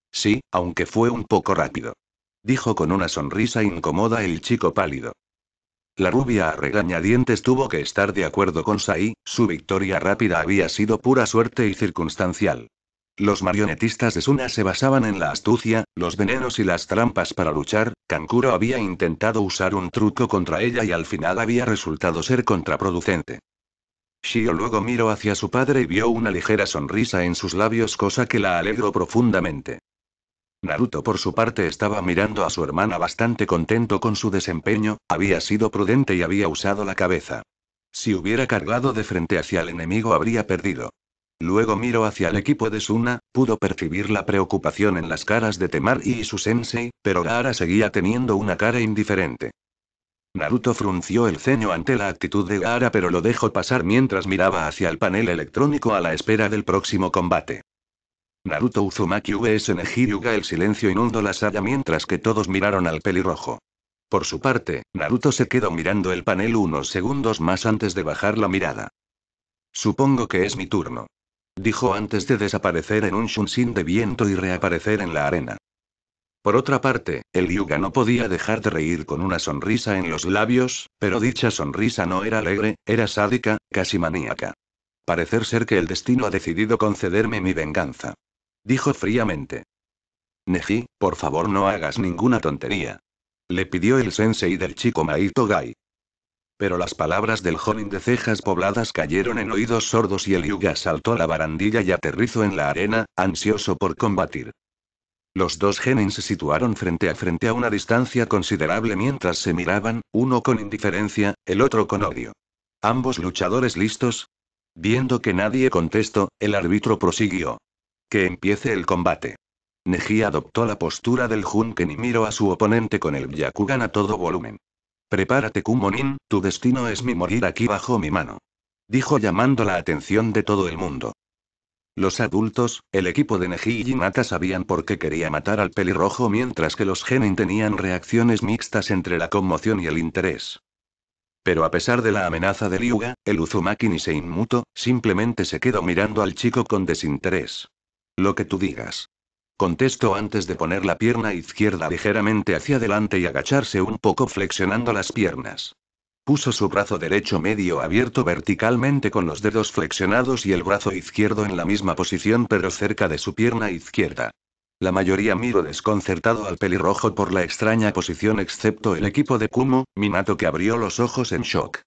Sí, aunque fue un poco rápido, dijo con una sonrisa incómoda el chico pálido. La rubia a regañadientes tuvo que estar de acuerdo con Sai, su victoria rápida había sido pura suerte y circunstancial. Los marionetistas de Suna se basaban en la astucia, los venenos y las trampas para luchar. Kankuro había intentado usar un truco contra ella y al final había resultado ser contraproducente. Shio luego miró hacia su padre y vio una ligera sonrisa en sus labios, cosa que la alegró profundamente. Naruto por su parte estaba mirando a su hermana bastante contento con su desempeño, había sido prudente y había usado la cabeza. Si hubiera cargado de frente hacia el enemigo habría perdido. Luego miró hacia el equipo de Suna, pudo percibir la preocupación en las caras de Temari y su sensei, pero Gaara seguía teniendo una cara indiferente. Naruto frunció el ceño ante la actitud de Gaara, pero lo dejó pasar mientras miraba hacia el panel electrónico a la espera del próximo combate. Naruto Uzumaki vs Nejiryuga. El silencio inundó la sala mientras que todos miraron al pelirrojo. Por su parte, Naruto se quedó mirando el panel unos segundos más antes de bajar la mirada. Supongo que es mi turno, dijo antes de desaparecer en un shunshin de viento y reaparecer en la arena. Por otra parte, el Hyuga no podía dejar de reír con una sonrisa en los labios, pero dicha sonrisa no era alegre, era sádica, casi maníaca. Parecer ser que el destino ha decidido concederme mi venganza. Dijo fríamente. Neji, por favor no hagas ninguna tontería. Le pidió el sensei del chico Maito Gai. Pero las palabras del jonin de cejas pobladas cayeron en oídos sordos y el Hyuga saltó a la barandilla y aterrizó en la arena, ansioso por combatir. Los dos genin se situaron frente a una distancia considerable mientras se miraban, uno con indiferencia, el otro con odio. Ambos luchadores listos. Viendo que nadie contestó, el árbitro prosiguió. Que empiece el combate. Neji adoptó la postura del Junken y miró a su oponente con el Byakugan a todo volumen. Prepárate Kumonin, tu destino es morir aquí bajo mi mano. Dijo llamando la atención de todo el mundo. Los adultos, el equipo de Neji y Hinata sabían por qué quería matar al pelirrojo mientras que los genin tenían reacciones mixtas entre la conmoción y el interés. Pero a pesar de la amenaza de Hyuga, el Uzumaki ni se inmutó, simplemente se quedó mirando al chico con desinterés. Lo que tú digas. Contestó antes de poner la pierna izquierda ligeramente hacia adelante y agacharse un poco flexionando las piernas. Puso su brazo derecho medio abierto verticalmente con los dedos flexionados y el brazo izquierdo en la misma posición pero cerca de su pierna izquierda. La mayoría miró desconcertado al pelirrojo por la extraña posición excepto el equipo de Kumo, Minato que abrió los ojos en shock.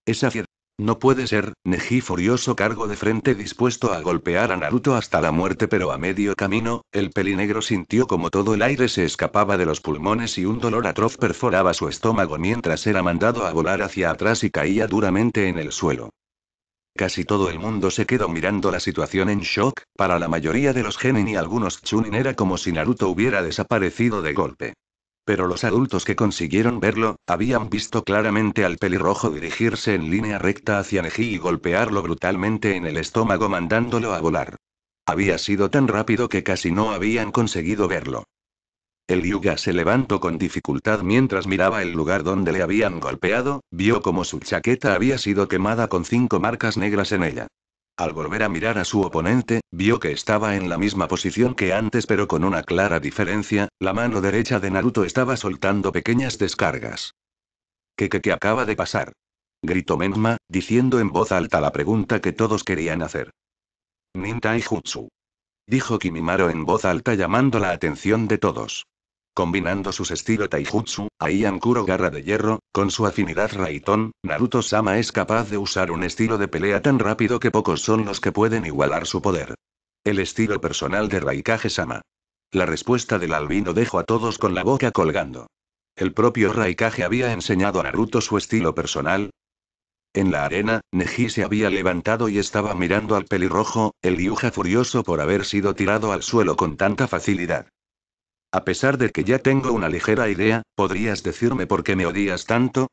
Esa fiera. No puede ser, Neji furioso cargó de frente dispuesto a golpear a Naruto hasta la muerte pero a medio camino, el pelinegro sintió como todo el aire se escapaba de los pulmones y un dolor atroz perforaba su estómago mientras era mandado a volar hacia atrás y caía duramente en el suelo. Casi todo el mundo se quedó mirando la situación en shock, para la mayoría de los genin y algunos chunin era como si Naruto hubiera desaparecido de golpe. Pero los adultos que consiguieron verlo, habían visto claramente al pelirrojo dirigirse en línea recta hacia Neji y golpearlo brutalmente en el estómago mandándolo a volar. Había sido tan rápido que casi no habían conseguido verlo. El Hyuga se levantó con dificultad mientras miraba el lugar donde le habían golpeado, vio como su chaqueta había sido quemada con 5 marcas negras en ella. Al volver a mirar a su oponente, vio que estaba en la misma posición que antes pero con una clara diferencia, la mano derecha de Naruto estaba soltando pequeñas descargas. ¿Qué acaba de pasar? Gritó Menma, diciendo en voz alta la pregunta que todos querían hacer. Nin Taijutsu. Dijo Kimimaro en voz alta llamando la atención de todos. Combinando sus estilo Taijutsu, Aian Kuro Garra de Hierro, con su afinidad Raiton, Naruto-sama es capaz de usar un estilo de pelea tan rápido que pocos son los que pueden igualar su poder. El estilo personal de Raikage-sama. La respuesta del albino dejó a todos con la boca colgando. ¿El propio Raikage había enseñado a Naruto su estilo personal? En la arena, Neji se había levantado y estaba mirando al pelirrojo, el Hyuga furioso por haber sido tirado al suelo con tanta facilidad. A pesar de que ya tengo una ligera idea, ¿podrías decirme por qué me odias tanto?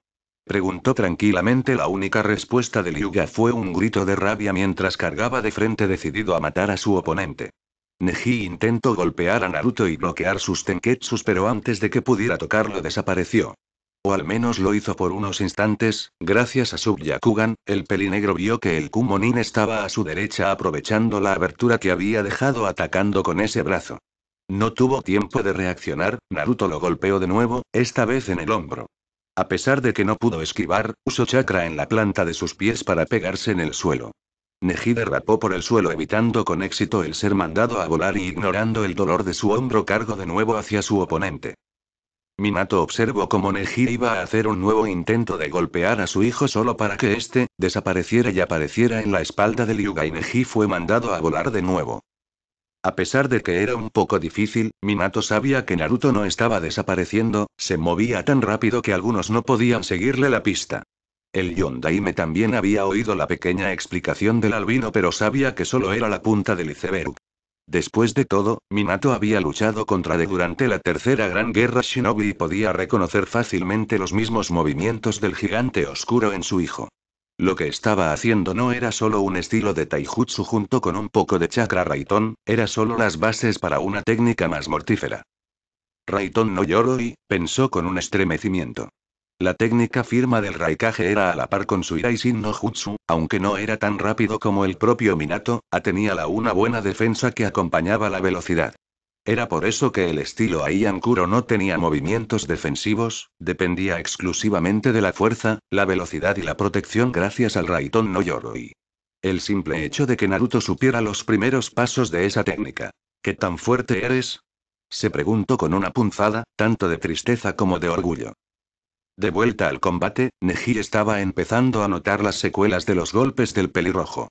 Preguntó tranquilamente. La única respuesta del Hyuga fue un grito de rabia mientras cargaba de frente decidido a matar a su oponente. Neji intentó golpear a Naruto y bloquear sus tenketsus pero antes de que pudiera tocarlo desapareció. O al menos lo hizo por unos instantes, gracias a su Byakugan, el pelinegro vio que el Kumonin estaba a su derecha aprovechando la abertura que había dejado atacando con ese brazo. No tuvo tiempo de reaccionar, Naruto lo golpeó de nuevo, esta vez en el hombro. A pesar de que no pudo esquivar, usó chakra en la planta de sus pies para pegarse en el suelo. Neji derrapó por el suelo evitando con éxito el ser mandado a volar y ignorando el dolor de su hombro cargó de nuevo hacia su oponente. Minato observó cómo Neji iba a hacer un nuevo intento de golpear a su hijo solo para que éste desapareciera y apareciera en la espalda del Hyuga y Neji fue mandado a volar de nuevo. A pesar de que era un poco difícil, Minato sabía que Naruto no estaba desapareciendo, se movía tan rápido que algunos no podían seguirle la pista. El Yondaime también había oído la pequeña explicación del albino pero sabía que solo era la punta del iceberg. Después de todo, Minato había luchado contra D durante la tercera gran guerra Shinobi y podía reconocer fácilmente los mismos movimientos del gigante oscuro en su hijo. Lo que estaba haciendo no era solo un estilo de taijutsu junto con un poco de chakra Raiton, era solo las bases para una técnica más mortífera. Raiton no Yoroi, pensó con un estremecimiento. La técnica firma del Raikage era a la par con su Iraishin no Jutsu, aunque no era tan rápido como el propio Minato, tenía una buena defensa que acompañaba la velocidad. Era por eso que el estilo Aian Kuro no tenía movimientos defensivos, dependía exclusivamente de la fuerza, la velocidad y la protección gracias al Raiton no Yoroi. El simple hecho de que Naruto supiera los primeros pasos de esa técnica. ¿Qué tan fuerte eres? Se preguntó con una punzada, tanto de tristeza como de orgullo. De vuelta al combate, Neji estaba empezando a notar las secuelas de los golpes del pelirrojo.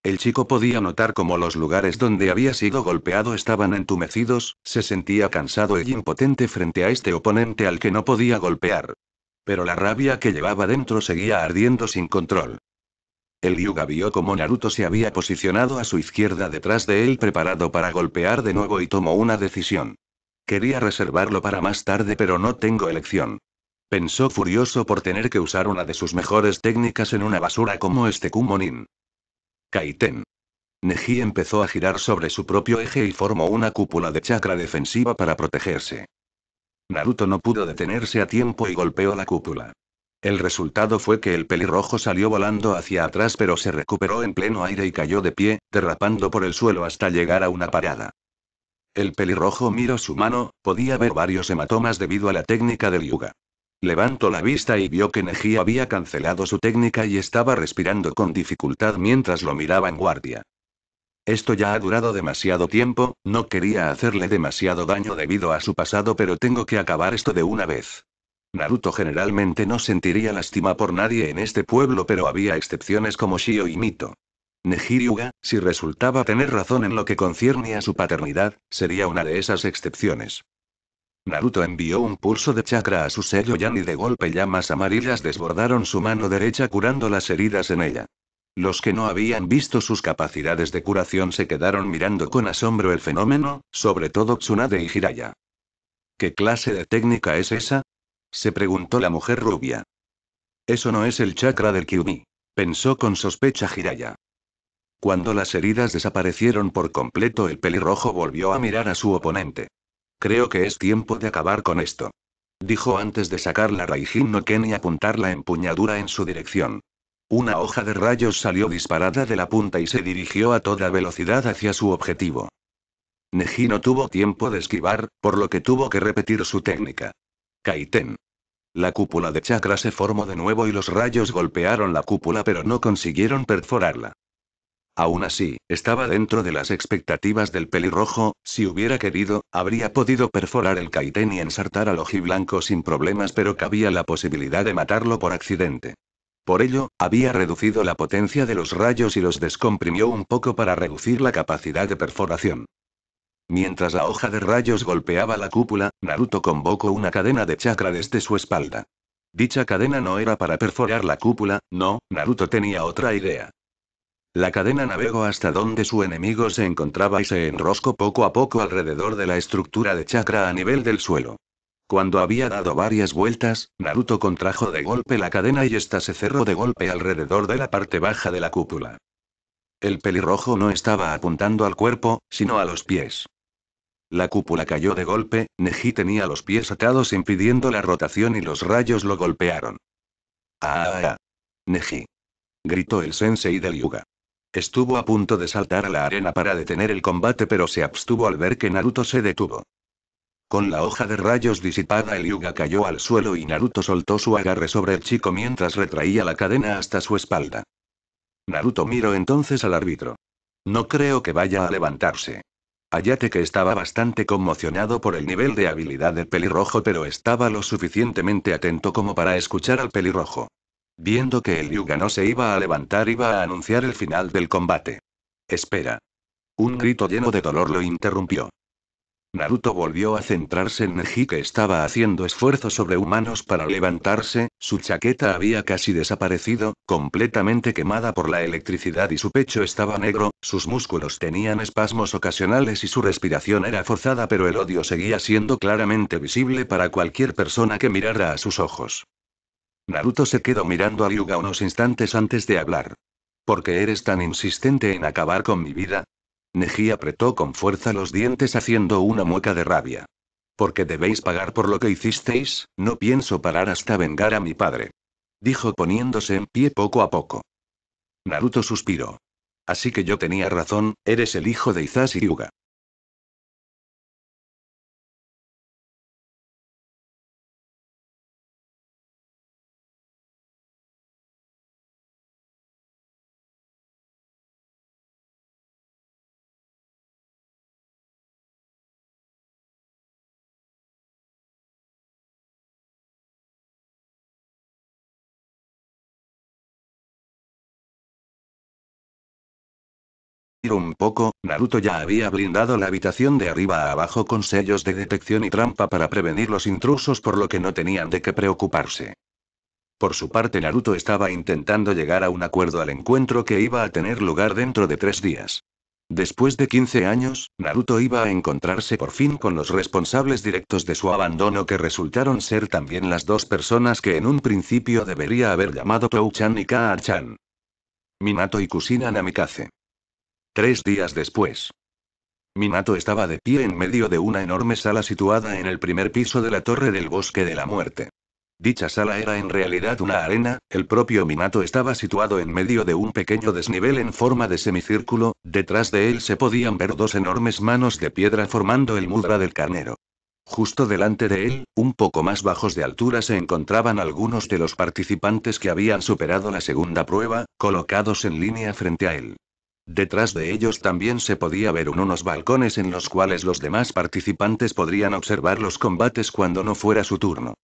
El chico podía notar cómo los lugares donde había sido golpeado estaban entumecidos, se sentía cansado y impotente frente a este oponente al que no podía golpear. Pero la rabia que llevaba dentro seguía ardiendo sin control. El Hyuga vio cómo Naruto se había posicionado a su izquierda detrás de él preparado para golpear de nuevo y tomó una decisión. Quería reservarlo para más tarde pero no tengo elección. Pensó furioso por tener que usar una de sus mejores técnicas en una basura como este Kumonin. Kaiten. Neji empezó a girar sobre su propio eje y formó una cúpula de chakra defensiva para protegerse. Naruto no pudo detenerse a tiempo y golpeó la cúpula. El resultado fue que el pelirrojo salió volando hacia atrás pero se recuperó en pleno aire y cayó de pie, derrapando por el suelo hasta llegar a una parada. El pelirrojo miró su mano, podía ver varios hematomas debido a la técnica del Hyuga. Levantó la vista y vio que Neji había cancelado su técnica y estaba respirando con dificultad mientras lo miraba en guardia. Esto ya ha durado demasiado tiempo, no quería hacerle demasiado daño debido a su pasado pero tengo que acabar esto de una vez. Naruto generalmente no sentiría lástima por nadie en este pueblo pero había excepciones como Shio y Mito. Neji Hyuga, si resultaba tener razón en lo que concierne a su paternidad, sería una de esas excepciones. Naruto envió un pulso de chakra a su Seiyuyan y de golpe llamas amarillas desbordaron su mano derecha curando las heridas en ella. Los que no habían visto sus capacidades de curación se quedaron mirando con asombro el fenómeno, sobre todo Tsunade y Jiraiya. ¿Qué clase de técnica es esa? Se preguntó la mujer rubia. Eso no es el chakra del Kyuubi, pensó con sospecha Jiraiya. Cuando las heridas desaparecieron por completo, el pelirrojo volvió a mirar a su oponente. Creo que es tiempo de acabar con esto. Dijo antes de sacar la Raijin no Ken y apuntar la empuñadura en su dirección. Una hoja de rayos salió disparada de la punta y se dirigió a toda velocidad hacia su objetivo. Neji no tuvo tiempo de esquivar, por lo que tuvo que repetir su técnica. Kaiten. La cúpula de chakra se formó de nuevo y los rayos golpearon la cúpula pero no consiguieron perforarla. Aún así, estaba dentro de las expectativas del pelirrojo, si hubiera querido, habría podido perforar el kaiten y ensartar al ojiblanco sin problemas pero cabía la posibilidad de matarlo por accidente. Por ello, había reducido la potencia de los rayos y los descomprimió un poco para reducir la capacidad de perforación. Mientras la hoja de rayos golpeaba la cúpula, Naruto convocó una cadena de chakra desde su espalda. Dicha cadena no era para perforar la cúpula, no, Naruto tenía otra idea. La cadena navegó hasta donde su enemigo se encontraba y se enroscó poco a poco alrededor de la estructura de chakra a nivel del suelo. Cuando había dado varias vueltas, Naruto contrajo de golpe la cadena y ésta se cerró de golpe alrededor de la parte baja de la cúpula. El pelirrojo no estaba apuntando al cuerpo, sino a los pies. La cúpula cayó de golpe, Neji tenía los pies atados impidiendo la rotación y los rayos lo golpearon. ¡Ah! Neji. Gritó el sensei del Hyuga. Estuvo a punto de saltar a la arena para detener el combate pero se abstuvo al ver que Naruto se detuvo. Con la hoja de rayos disipada el Hyuga cayó al suelo y Naruto soltó su agarre sobre el chico mientras retraía la cadena hasta su espalda. Naruto miró entonces al árbitro. No creo que vaya a levantarse. Hayate que estaba bastante conmocionado por el nivel de habilidad del pelirrojo pero estaba lo suficientemente atento como para escuchar al pelirrojo. Viendo que el Hyuga no se iba a levantar iba a anunciar el final del combate. Espera. Un grito lleno de dolor lo interrumpió. Naruto volvió a centrarse en Neji que estaba haciendo esfuerzos sobrehumanos para levantarse, su chaqueta había casi desaparecido, completamente quemada por la electricidad y su pecho estaba negro, sus músculos tenían espasmos ocasionales y su respiración era forzada pero el odio seguía siendo claramente visible para cualquier persona que mirara a sus ojos. Naruto se quedó mirando a Hyuga unos instantes antes de hablar. ¿Por qué eres tan insistente en acabar con mi vida? Neji apretó con fuerza los dientes haciendo una mueca de rabia. Porque debéis pagar por lo que hicisteis, no pienso parar hasta vengar a mi padre. Dijo poniéndose en pie poco a poco. Naruto suspiró. Así que yo tenía razón, eres el hijo de Hisashi Hyuga. Un poco, Naruto ya había blindado la habitación de arriba a abajo con sellos de detección y trampa para prevenir los intrusos, por lo que no tenían de qué preocuparse. Por su parte, Naruto estaba intentando llegar a un acuerdo al encuentro que iba a tener lugar dentro de 3 días. Después de 15 años, Naruto iba a encontrarse por fin con los responsables directos de su abandono, que resultaron ser también las dos personas que en un principio debería haber llamado Tou-chan y Kaa-chan. Minato y Kushina Namikaze. 3 días después. Minato estaba de pie en medio de una enorme sala situada en el primer piso de la Torre del Bosque de la Muerte. Dicha sala era en realidad una arena, el propio Minato estaba situado en medio de un pequeño desnivel en forma de semicírculo, detrás de él se podían ver dos enormes manos de piedra formando el mudra del carnero. Justo delante de él, un poco más bajos de altura, se encontraban algunos de los participantes que habían superado la segunda prueba, colocados en línea frente a él. Detrás de ellos también se podía ver unos balcones en los cuales los demás participantes podrían observar los combates cuando no fuera su turno.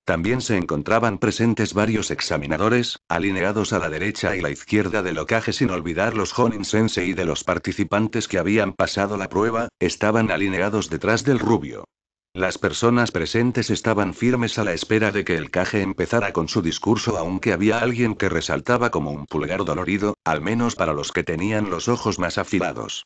También se encontraban presentes varios examinadores, alineados a la derecha y la izquierda del Hokage, sin olvidar los Jonin Sensei de los participantes que habían pasado la prueba, estaban alineados detrás del rubio. Las personas presentes estaban firmes a la espera de que el Kage empezara con su discurso, aunque había alguien que resaltaba como un pulgar dolorido, al menos para los que tenían los ojos más afilados.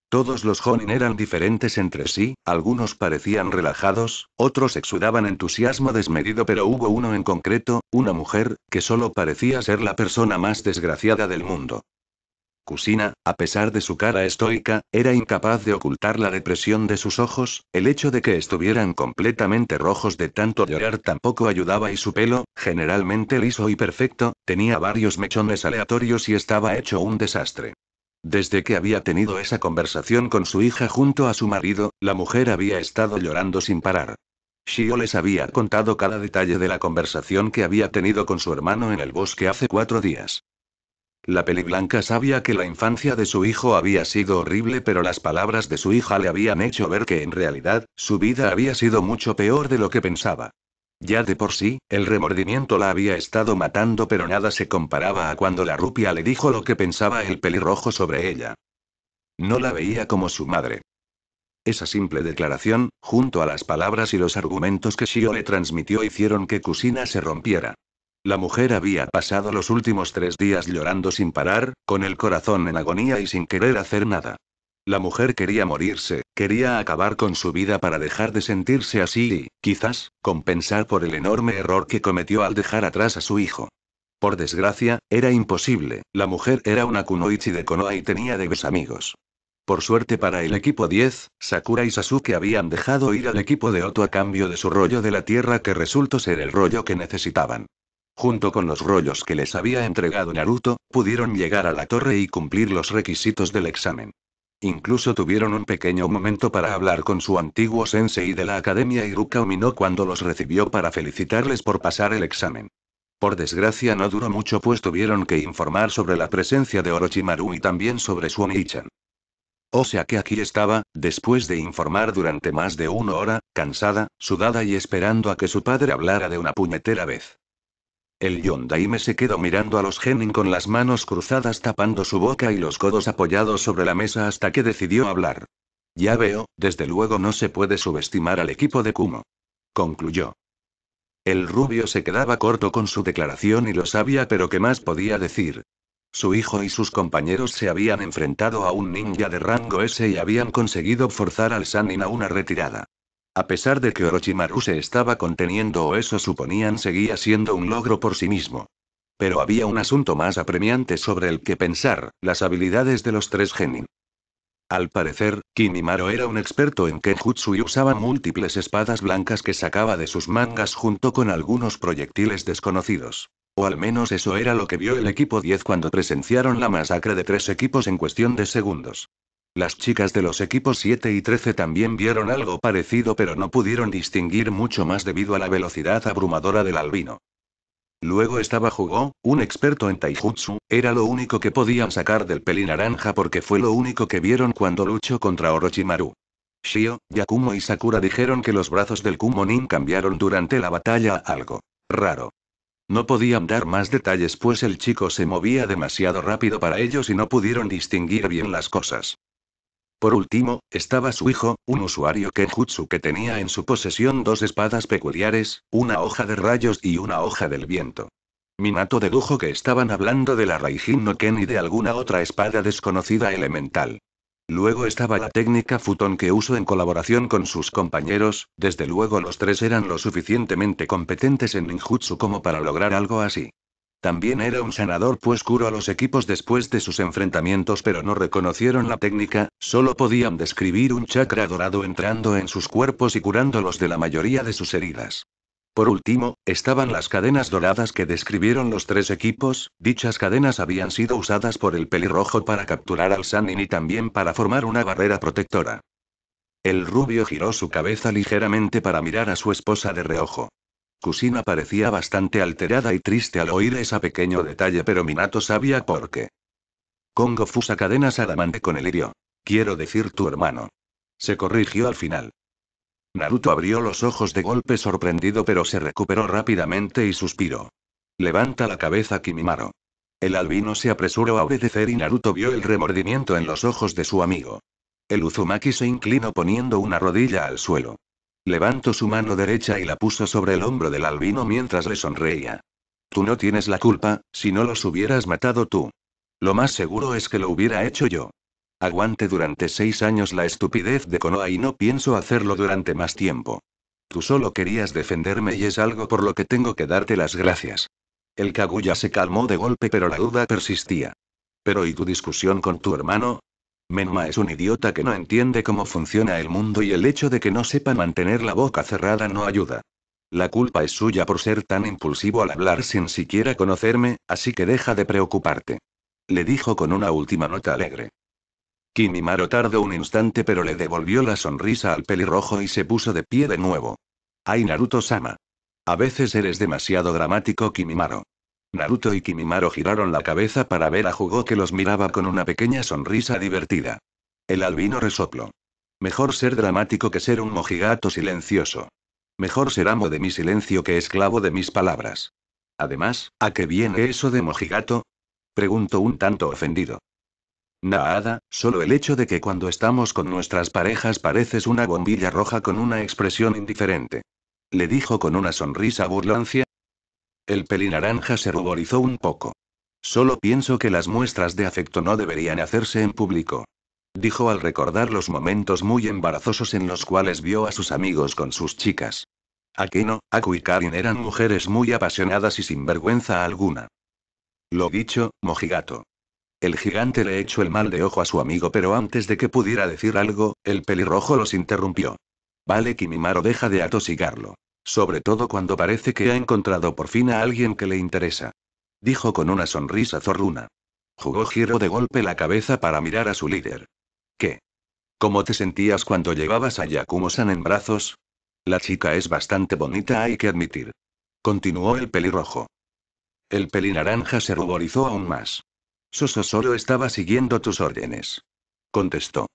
Todos los Jonin eran diferentes entre sí, algunos parecían relajados, otros exudaban entusiasmo desmedido, pero hubo uno en concreto, una mujer, que solo parecía ser la persona más desgraciada del mundo. Kushina, a pesar de su cara estoica, era incapaz de ocultar la depresión de sus ojos, el hecho de que estuvieran completamente rojos de tanto llorar tampoco ayudaba, y su pelo, generalmente liso y perfecto, tenía varios mechones aleatorios y estaba hecho un desastre. Desde que había tenido esa conversación con su hija junto a su marido, la mujer había estado llorando sin parar. Shio les había contado cada detalle de la conversación que había tenido con su hermano en el bosque hace 4 días. La peliblanca sabía que la infancia de su hijo había sido horrible, pero las palabras de su hija le habían hecho ver que en realidad, su vida había sido mucho peor de lo que pensaba. Ya de por sí, el remordimiento la había estado matando, pero nada se comparaba a cuando la rupia le dijo lo que pensaba el pelirrojo sobre ella. No la veía como su madre. Esa simple declaración, junto a las palabras y los argumentos que Shio le transmitió, hicieron que Kushina se rompiera. La mujer había pasado los últimos 3 días llorando sin parar, con el corazón en agonía y sin querer hacer nada. La mujer quería morirse, quería acabar con su vida para dejar de sentirse así y, quizás, compensar por el enorme error que cometió al dejar atrás a su hijo. Por desgracia, era imposible, la mujer era una kunoichi de Konoha y tenía debes amigos. Por suerte para el equipo 10, Sakura y Sasuke habían dejado ir al equipo de Oto a cambio de su rollo de la tierra, que resultó ser el rollo que necesitaban. Junto con los rollos que les había entregado Naruto, pudieron llegar a la torre y cumplir los requisitos del examen. Incluso tuvieron un pequeño momento para hablar con su antiguo sensei de la academia, Iruka Umino, cuando los recibió para felicitarles por pasar el examen. Por desgracia no duró mucho, pues tuvieron que informar sobre la presencia de Orochimaru y también sobre su Oni-chan. O sea que aquí estaba, después de informar durante más de 1 hora, cansada, sudada y esperando a que su padre hablara de una puñetera vez. El Yondaime se quedó mirando a los genin con las manos cruzadas tapando su boca y los codos apoyados sobre la mesa hasta que decidió hablar. Ya veo, desde luego no se puede subestimar al equipo de Kumo. Concluyó. El rubio se quedaba corto con su declaración y lo sabía, pero ¿qué más podía decir? Su hijo y sus compañeros se habían enfrentado a un ninja de rango S y habían conseguido forzar al Sannin a una retirada. A pesar de que Orochimaru se estaba conteniendo, o eso suponían, seguía siendo un logro por sí mismo. Pero había un asunto más apremiante sobre el que pensar: las habilidades de los 3 genin. Al parecer, Kimimaro era un experto en Kenjutsu y usaba múltiples espadas blancas que sacaba de sus mangas junto con algunos proyectiles desconocidos. O al menos eso era lo que vio el equipo 10 cuando presenciaron la masacre de 3 equipos en cuestión de segundos. Las chicas de los equipos 7 y 13 también vieron algo parecido, pero no pudieron distinguir mucho más debido a la velocidad abrumadora del albino. Luego estaba Jugó, un experto en taijutsu, era lo único que podían sacar del pelinaranja porque fue lo único que vieron cuando luchó contra Orochimaru. Shio, Yakumo y Sakura dijeron que los brazos del Kumonin cambiaron durante la batalla, algo raro. No podían dar más detalles pues el chico se movía demasiado rápido para ellos y no pudieron distinguir bien las cosas. Por último, estaba su hijo, un usuario Kenjutsu que tenía en su posesión dos espadas peculiares, una hoja de rayos y una hoja del viento. Minato dedujo que estaban hablando de la Raijin no Ken y de alguna otra espada desconocida elemental. Luego estaba la técnica Futon que usó en colaboración con sus compañeros, desde luego los tres eran lo suficientemente competentes en ninjutsu como para lograr algo así. También era un sanador pues curó a los equipos después de sus enfrentamientos pero no reconocieron la técnica, solo podían describir un chakra dorado entrando en sus cuerpos y curándolos de la mayoría de sus heridas. Por último, estaban las cadenas doradas que describieron los tres equipos, dichas cadenas habían sido usadas por el pelirrojo para capturar al Sannin y también para formar una barrera protectora. El rubio giró su cabeza ligeramente para mirar a su esposa de reojo. Kusina parecía bastante alterada y triste al oír ese pequeño detalle pero Minato sabía por qué. Kongo Fusa cadenas adamante con el lirio. Quiero decir tu hermano. Se corrigió al final. Naruto abrió los ojos de golpe sorprendido pero se recuperó rápidamente y suspiró. Levanta la cabeza Kimimaro. El albino se apresuró a obedecer y Naruto vio el remordimiento en los ojos de su amigo. El Uzumaki se inclinó poniendo una rodilla al suelo. Levantó su mano derecha y la puso sobre el hombro del albino mientras le sonreía. Tú no tienes la culpa, si no los hubieras matado tú. Lo más seguro es que lo hubiera hecho yo. Aguante durante 6 años la estupidez de Konoha y no pienso hacerlo durante más tiempo. Tú solo querías defenderme y es algo por lo que tengo que darte las gracias. El Kaguya se calmó de golpe pero la duda persistía. Pero ¿y tu discusión con tu hermano? Menma es un idiota que no entiende cómo funciona el mundo y el hecho de que no sepa mantener la boca cerrada no ayuda. La culpa es suya por ser tan impulsivo al hablar sin siquiera conocerme, así que deja de preocuparte. Le dijo con una última nota alegre. Kimimaro tardó un instante pero le devolvió la sonrisa al pelirrojo y se puso de pie de nuevo. ¡Ay Naruto-sama! A veces eres demasiado dramático Kimimaro. Naruto y Kimimaro giraron la cabeza para ver a Jugo que los miraba con una pequeña sonrisa divertida. El albino resopló. Mejor ser dramático que ser un mojigato silencioso. Mejor ser amo de mi silencio que esclavo de mis palabras. Además, ¿a qué viene eso de mojigato? Preguntó un tanto ofendido. Nada, solo el hecho de que cuando estamos con nuestras parejas pareces una bombilla roja con una expresión indiferente. Le dijo con una sonrisa burlancia. El pelinaranja se ruborizó un poco. Solo pienso que las muestras de afecto no deberían hacerse en público. Dijo al recordar los momentos muy embarazosos en los cuales vio a sus amigos con sus chicas. Akeno, Aku y Karin eran mujeres muy apasionadas y sin vergüenza alguna. Lo dicho, mojigato. El gigante le echó el mal de ojo a su amigo pero antes de que pudiera decir algo, el pelirrojo los interrumpió. Vale Kimimaro deja de atosigarlo. Sobre todo cuando parece que ha encontrado por fin a alguien que le interesa. Dijo con una sonrisa zorruna. Jugó giró de golpe la cabeza para mirar a su líder. ¿Qué? ¿Cómo te sentías cuando llevabas a Yakumo-san en brazos? La chica es bastante bonita hay que admitir. Continuó el pelirrojo. El pelinaranja se ruborizó aún más. Soso solo estaba siguiendo tus órdenes. Contestó.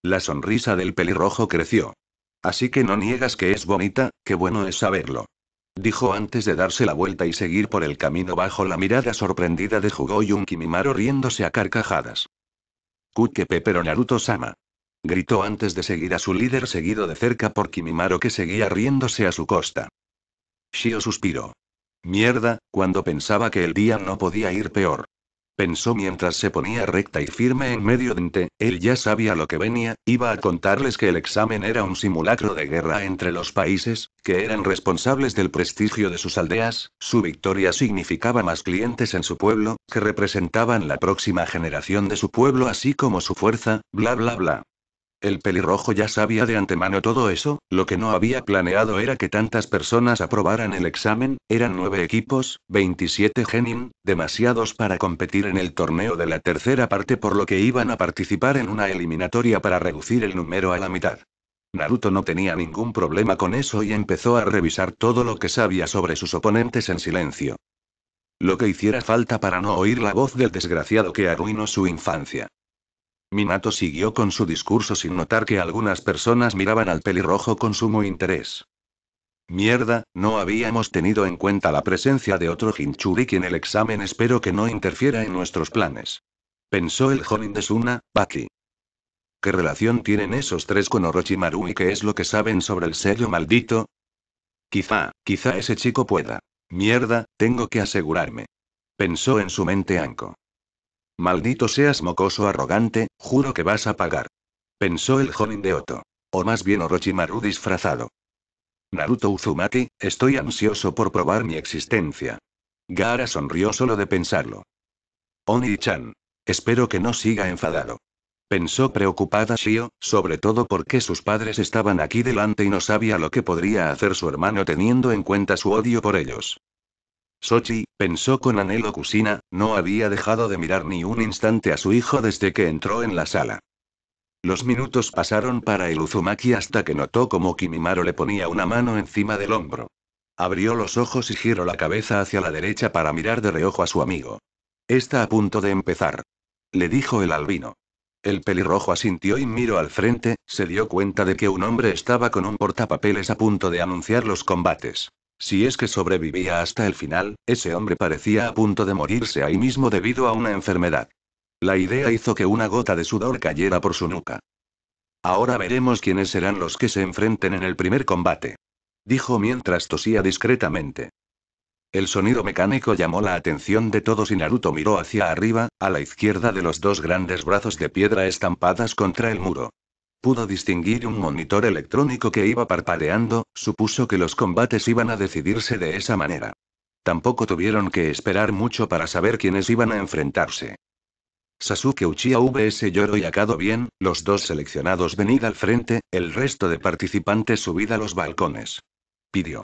La sonrisa del pelirrojo creció. Así que no niegas que es bonita, qué bueno es saberlo. Dijo antes de darse la vuelta y seguir por el camino bajo la mirada sorprendida de Jugo y un Kimimaro riéndose a carcajadas. Kukepe pero Naruto-sama. Gritó antes de seguir a su líder seguido de cerca por Kimimaro que seguía riéndose a su costa. Shio suspiró. Mierda, cuando pensaba que el día no podía ir peor. Pensó mientras se ponía recta y firme en medio de Ente, él ya sabía lo que venía, iba a contarles que el examen era un simulacro de guerra entre los países, que eran responsables del prestigio de sus aldeas, su victoria significaba más clientes en su pueblo, que representaban la próxima generación de su pueblo así como su fuerza, bla bla bla. El pelirrojo ya sabía de antemano todo eso, lo que no había planeado era que tantas personas aprobaran el examen, eran 9 equipos, 27 genin, demasiados para competir en el torneo de la tercera parte por lo que iban a participar en una eliminatoria para reducir el número a la mitad. Naruto no tenía ningún problema con eso y empezó a revisar todo lo que sabía sobre sus oponentes en silencio. Lo que hiciera falta para no oír la voz del desgraciado que arruinó su infancia. Minato siguió con su discurso sin notar que algunas personas miraban al pelirrojo con sumo interés. Mierda, no habíamos tenido en cuenta la presencia de otro Jinchuriki en el examen. Espero que no interfiera en nuestros planes. Pensó el Jonin de Suna, Baki. ¿Qué relación tienen esos tres con Orochimaru y qué es lo que saben sobre el sello maldito? Quizá ese chico pueda. Mierda, tengo que asegurarme. Pensó en su mente Anko. Maldito seas mocoso arrogante, juro que vas a pagar. Pensó el Jonin de Oto. O más bien Orochimaru disfrazado. Naruto Uzumaki, estoy ansioso por probar mi existencia. Gaara sonrió solo de pensarlo. Oni-chan. Espero que no siga enfadado. Pensó preocupada Shio, sobre todo porque sus padres estaban aquí delante y no sabía lo que podría hacer su hermano teniendo en cuenta su odio por ellos. Sochi, pensó con anhelo Kusina, no había dejado de mirar ni un instante a su hijo desde que entró en la sala. Los minutos pasaron para el Uzumaki hasta que notó como Kimimaro le ponía una mano encima del hombro. Abrió los ojos y giró la cabeza hacia la derecha para mirar de reojo a su amigo. Está a punto de empezar. Le dijo el albino. El pelirrojo asintió y miró al frente, se dio cuenta de que un hombre estaba con un portapapeles a punto de anunciar los combates. Si es que sobrevivía hasta el final, ese hombre parecía a punto de morirse ahí mismo debido a una enfermedad. La idea hizo que una gota de sudor cayera por su nuca. Ahora veremos quiénes serán los que se enfrenten en el primer combate. Dijo mientras tosía discretamente. El sonido mecánico llamó la atención de todos y Naruto miró hacia arriba, a la izquierda de los dos grandes brazos de piedra estampadas contra el muro. Pudo distinguir un monitor electrónico que iba parpadeando, supuso que los combates iban a decidirse de esa manera. Tampoco tuvieron que esperar mucho para saber quiénes iban a enfrentarse. Sasuke Uchiha vs Yoro y Akado. Bien, los dos seleccionados venid al frente, el resto de participantes subid a los balcones. Pidió.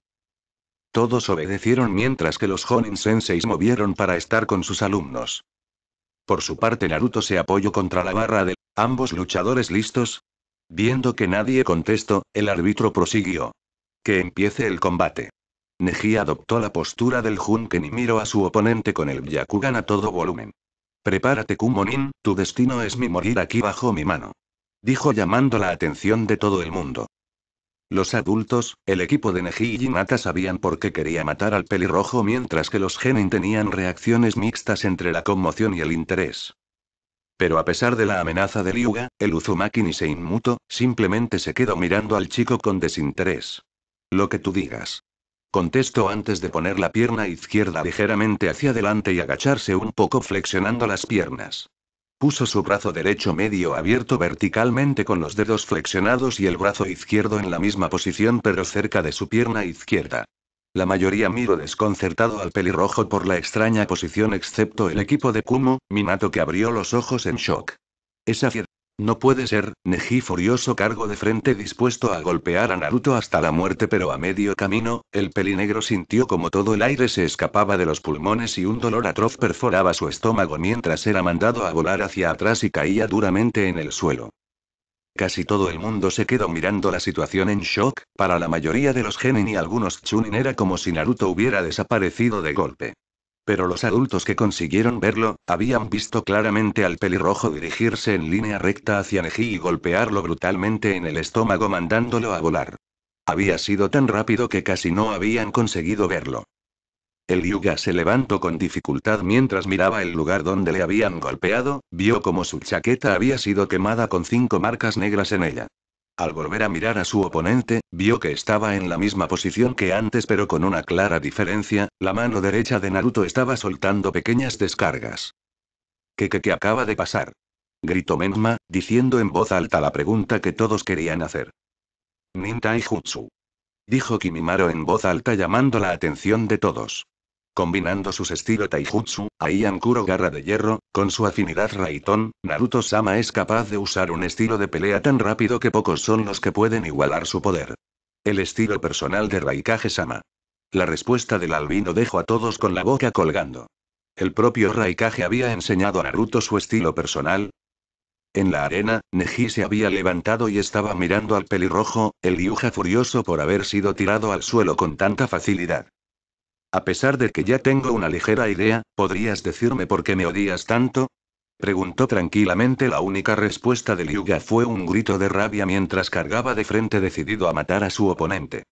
Todos obedecieron mientras que los Jonin Senseis movieron para estar con sus alumnos. Por su parte Naruto se apoyó contra la barra de ambos luchadores listos. Viendo que nadie contestó, el árbitro prosiguió. Que empiece el combate. Neji adoptó la postura del Junken y miró a su oponente con el Byakugan a todo volumen. Prepárate Kumonin, tu destino es mi morir aquí bajo mi mano. Dijo llamando la atención de todo el mundo. Los adultos, el equipo de Neji y Hinata sabían por qué quería matar al pelirrojo mientras que los genin tenían reacciones mixtas entre la conmoción y el interés. Pero a pesar de la amenaza de Ryuga, el Uzumaki ni se inmutó, simplemente se quedó mirando al chico con desinterés. Lo que tú digas. Contestó antes de poner la pierna izquierda ligeramente hacia adelante y agacharse un poco flexionando las piernas. Puso su brazo derecho medio abierto verticalmente con los dedos flexionados y el brazo izquierdo en la misma posición pero cerca de su pierna izquierda. La mayoría miró desconcertado al pelirrojo por la extraña posición excepto el equipo de Kumo, Minato que abrió los ojos en shock. Esa fiera. No puede ser, Neji furioso cargó de frente dispuesto a golpear a Naruto hasta la muerte pero a medio camino, el pelinegro sintió como todo el aire se escapaba de los pulmones y un dolor atroz perforaba su estómago mientras era mandado a volar hacia atrás y caía duramente en el suelo. Casi todo el mundo se quedó mirando la situación en shock, para la mayoría de los genin y algunos chunin era como si Naruto hubiera desaparecido de golpe. Pero los adultos que consiguieron verlo, habían visto claramente al pelirrojo dirigirse en línea recta hacia Neji y golpearlo brutalmente en el estómago mandándolo a volar. Había sido tan rápido que casi no habían conseguido verlo. El Hyuga se levantó con dificultad mientras miraba el lugar donde le habían golpeado, vio como su chaqueta había sido quemada con 5 marcas negras en ella. Al volver a mirar a su oponente, vio que estaba en la misma posición que antes pero con una clara diferencia, la mano derecha de Naruto estaba soltando pequeñas descargas. ¿Qué acaba de pasar? Gritó Menma, diciendo en voz alta la pregunta que todos querían hacer. Nin Taijutsu. Dijo Kimimaro en voz alta llamando la atención de todos. Combinando sus estilo Taijutsu, Aiankuro garra de hierro, con su afinidad Raitón, Naruto-sama es capaz de usar un estilo de pelea tan rápido que pocos son los que pueden igualar su poder. El estilo personal de Raikage-sama. La respuesta del albino dejó a todos con la boca colgando. ¿El propio Raikage había enseñado a Naruto su estilo personal? En la arena, Neji se había levantado y estaba mirando al pelirrojo, el Hyuga furioso por haber sido tirado al suelo con tanta facilidad. A pesar de que ya tengo una ligera idea, ¿podrías decirme por qué me odias tanto? Preguntó tranquilamente. La única respuesta del Hyuga fue un grito de rabia mientras cargaba de frente decidido a matar a su oponente.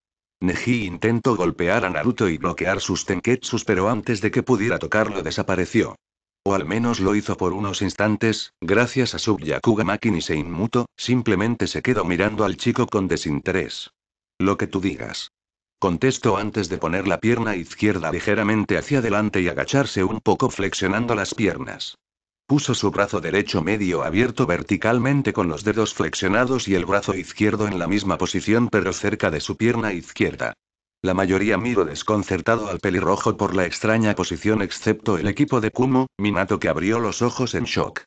Neji intentó golpear a Naruto y bloquear sus tenketsus, pero antes de que pudiera tocarlo desapareció. O al menos lo hizo por unos instantes, gracias a su Byakugan Maki Niseinmuto, simplemente se quedó mirando al chico con desinterés. Lo que tú digas. Contestó antes de poner la pierna izquierda ligeramente hacia adelante y agacharse un poco flexionando las piernas. Puso su brazo derecho medio abierto verticalmente con los dedos flexionados y el brazo izquierdo en la misma posición pero cerca de su pierna izquierda. La mayoría miró desconcertado al pelirrojo por la extraña posición excepto el equipo de Kumo, Minato que abrió los ojos en shock.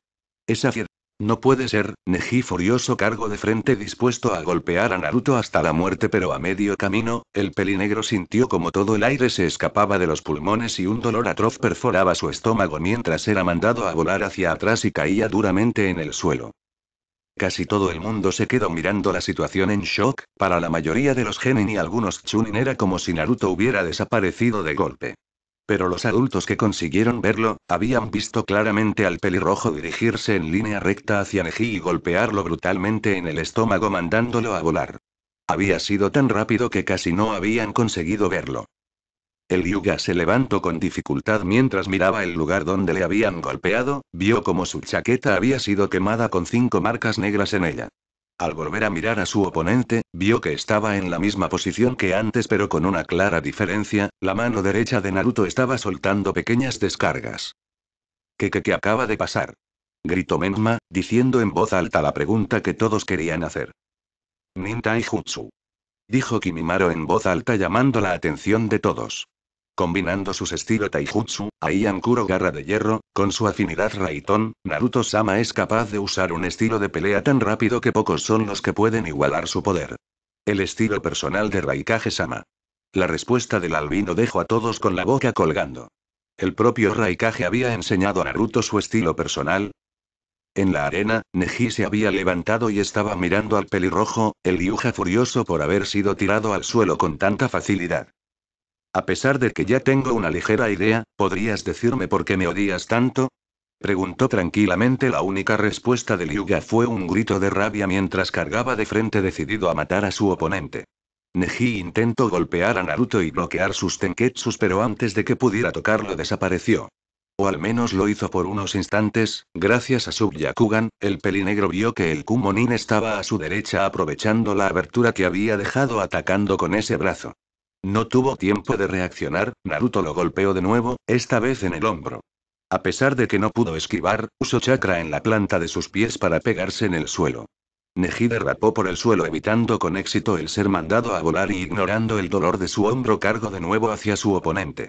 Esa fiera. No puede ser, Neji furioso cargó de frente dispuesto a golpear a Naruto hasta la muerte pero a medio camino, el pelinegro sintió como todo el aire se escapaba de los pulmones y un dolor atroz perforaba su estómago mientras era mandado a volar hacia atrás y caía duramente en el suelo. Casi todo el mundo se quedó mirando la situación en shock, para la mayoría de los genin y algunos chunin era como si Naruto hubiera desaparecido de golpe. Pero los adultos que consiguieron verlo, habían visto claramente al pelirrojo dirigirse en línea recta hacia Neji y golpearlo brutalmente en el estómago mandándolo a volar. Había sido tan rápido que casi no habían conseguido verlo. El Hyuga se levantó con dificultad mientras miraba el lugar donde le habían golpeado, vio como su chaqueta había sido quemada con 5 marcas negras en ella. Al volver a mirar a su oponente, vio que estaba en la misma posición que antes pero con una clara diferencia, la mano derecha de Naruto estaba soltando pequeñas descargas. ¿Qué acaba de pasar? Gritó Menma, diciendo en voz alta la pregunta que todos querían hacer. Nin Taijutsu. Dijo Kimimaro en voz alta llamando la atención de todos. Combinando sus estilo taijutsu, Aiankuro garra de hierro, con su afinidad Raitón, Naruto-sama es capaz de usar un estilo de pelea tan rápido que pocos son los que pueden igualar su poder. El estilo personal de Raikage-sama. La respuesta del albino dejó a todos con la boca colgando. ¿El propio Raikage había enseñado a Naruto su estilo personal? En la arena, Neji se había levantado y estaba mirando al pelirrojo, el Hyuga furioso por haber sido tirado al suelo con tanta facilidad. A pesar de que ya tengo una ligera idea, ¿podrías decirme por qué me odias tanto? Preguntó tranquilamente. La única respuesta del Hyuga fue un grito de rabia mientras cargaba de frente decidido a matar a su oponente. Neji intentó golpear a Naruto y bloquear sus tenketsus pero antes de que pudiera tocarlo desapareció. O al menos lo hizo por unos instantes, gracias a su Byakugan, el pelinegro vio que el Kumonin estaba a su derecha aprovechando la abertura que había dejado atacando con ese brazo. No tuvo tiempo de reaccionar, Naruto lo golpeó de nuevo, esta vez en el hombro. A pesar de que no pudo esquivar, usó chakra en la planta de sus pies para pegarse en el suelo. Neji derrapó por el suelo evitando con éxito el ser mandado a volar y ignorando el dolor de su hombro cargó de nuevo hacia su oponente.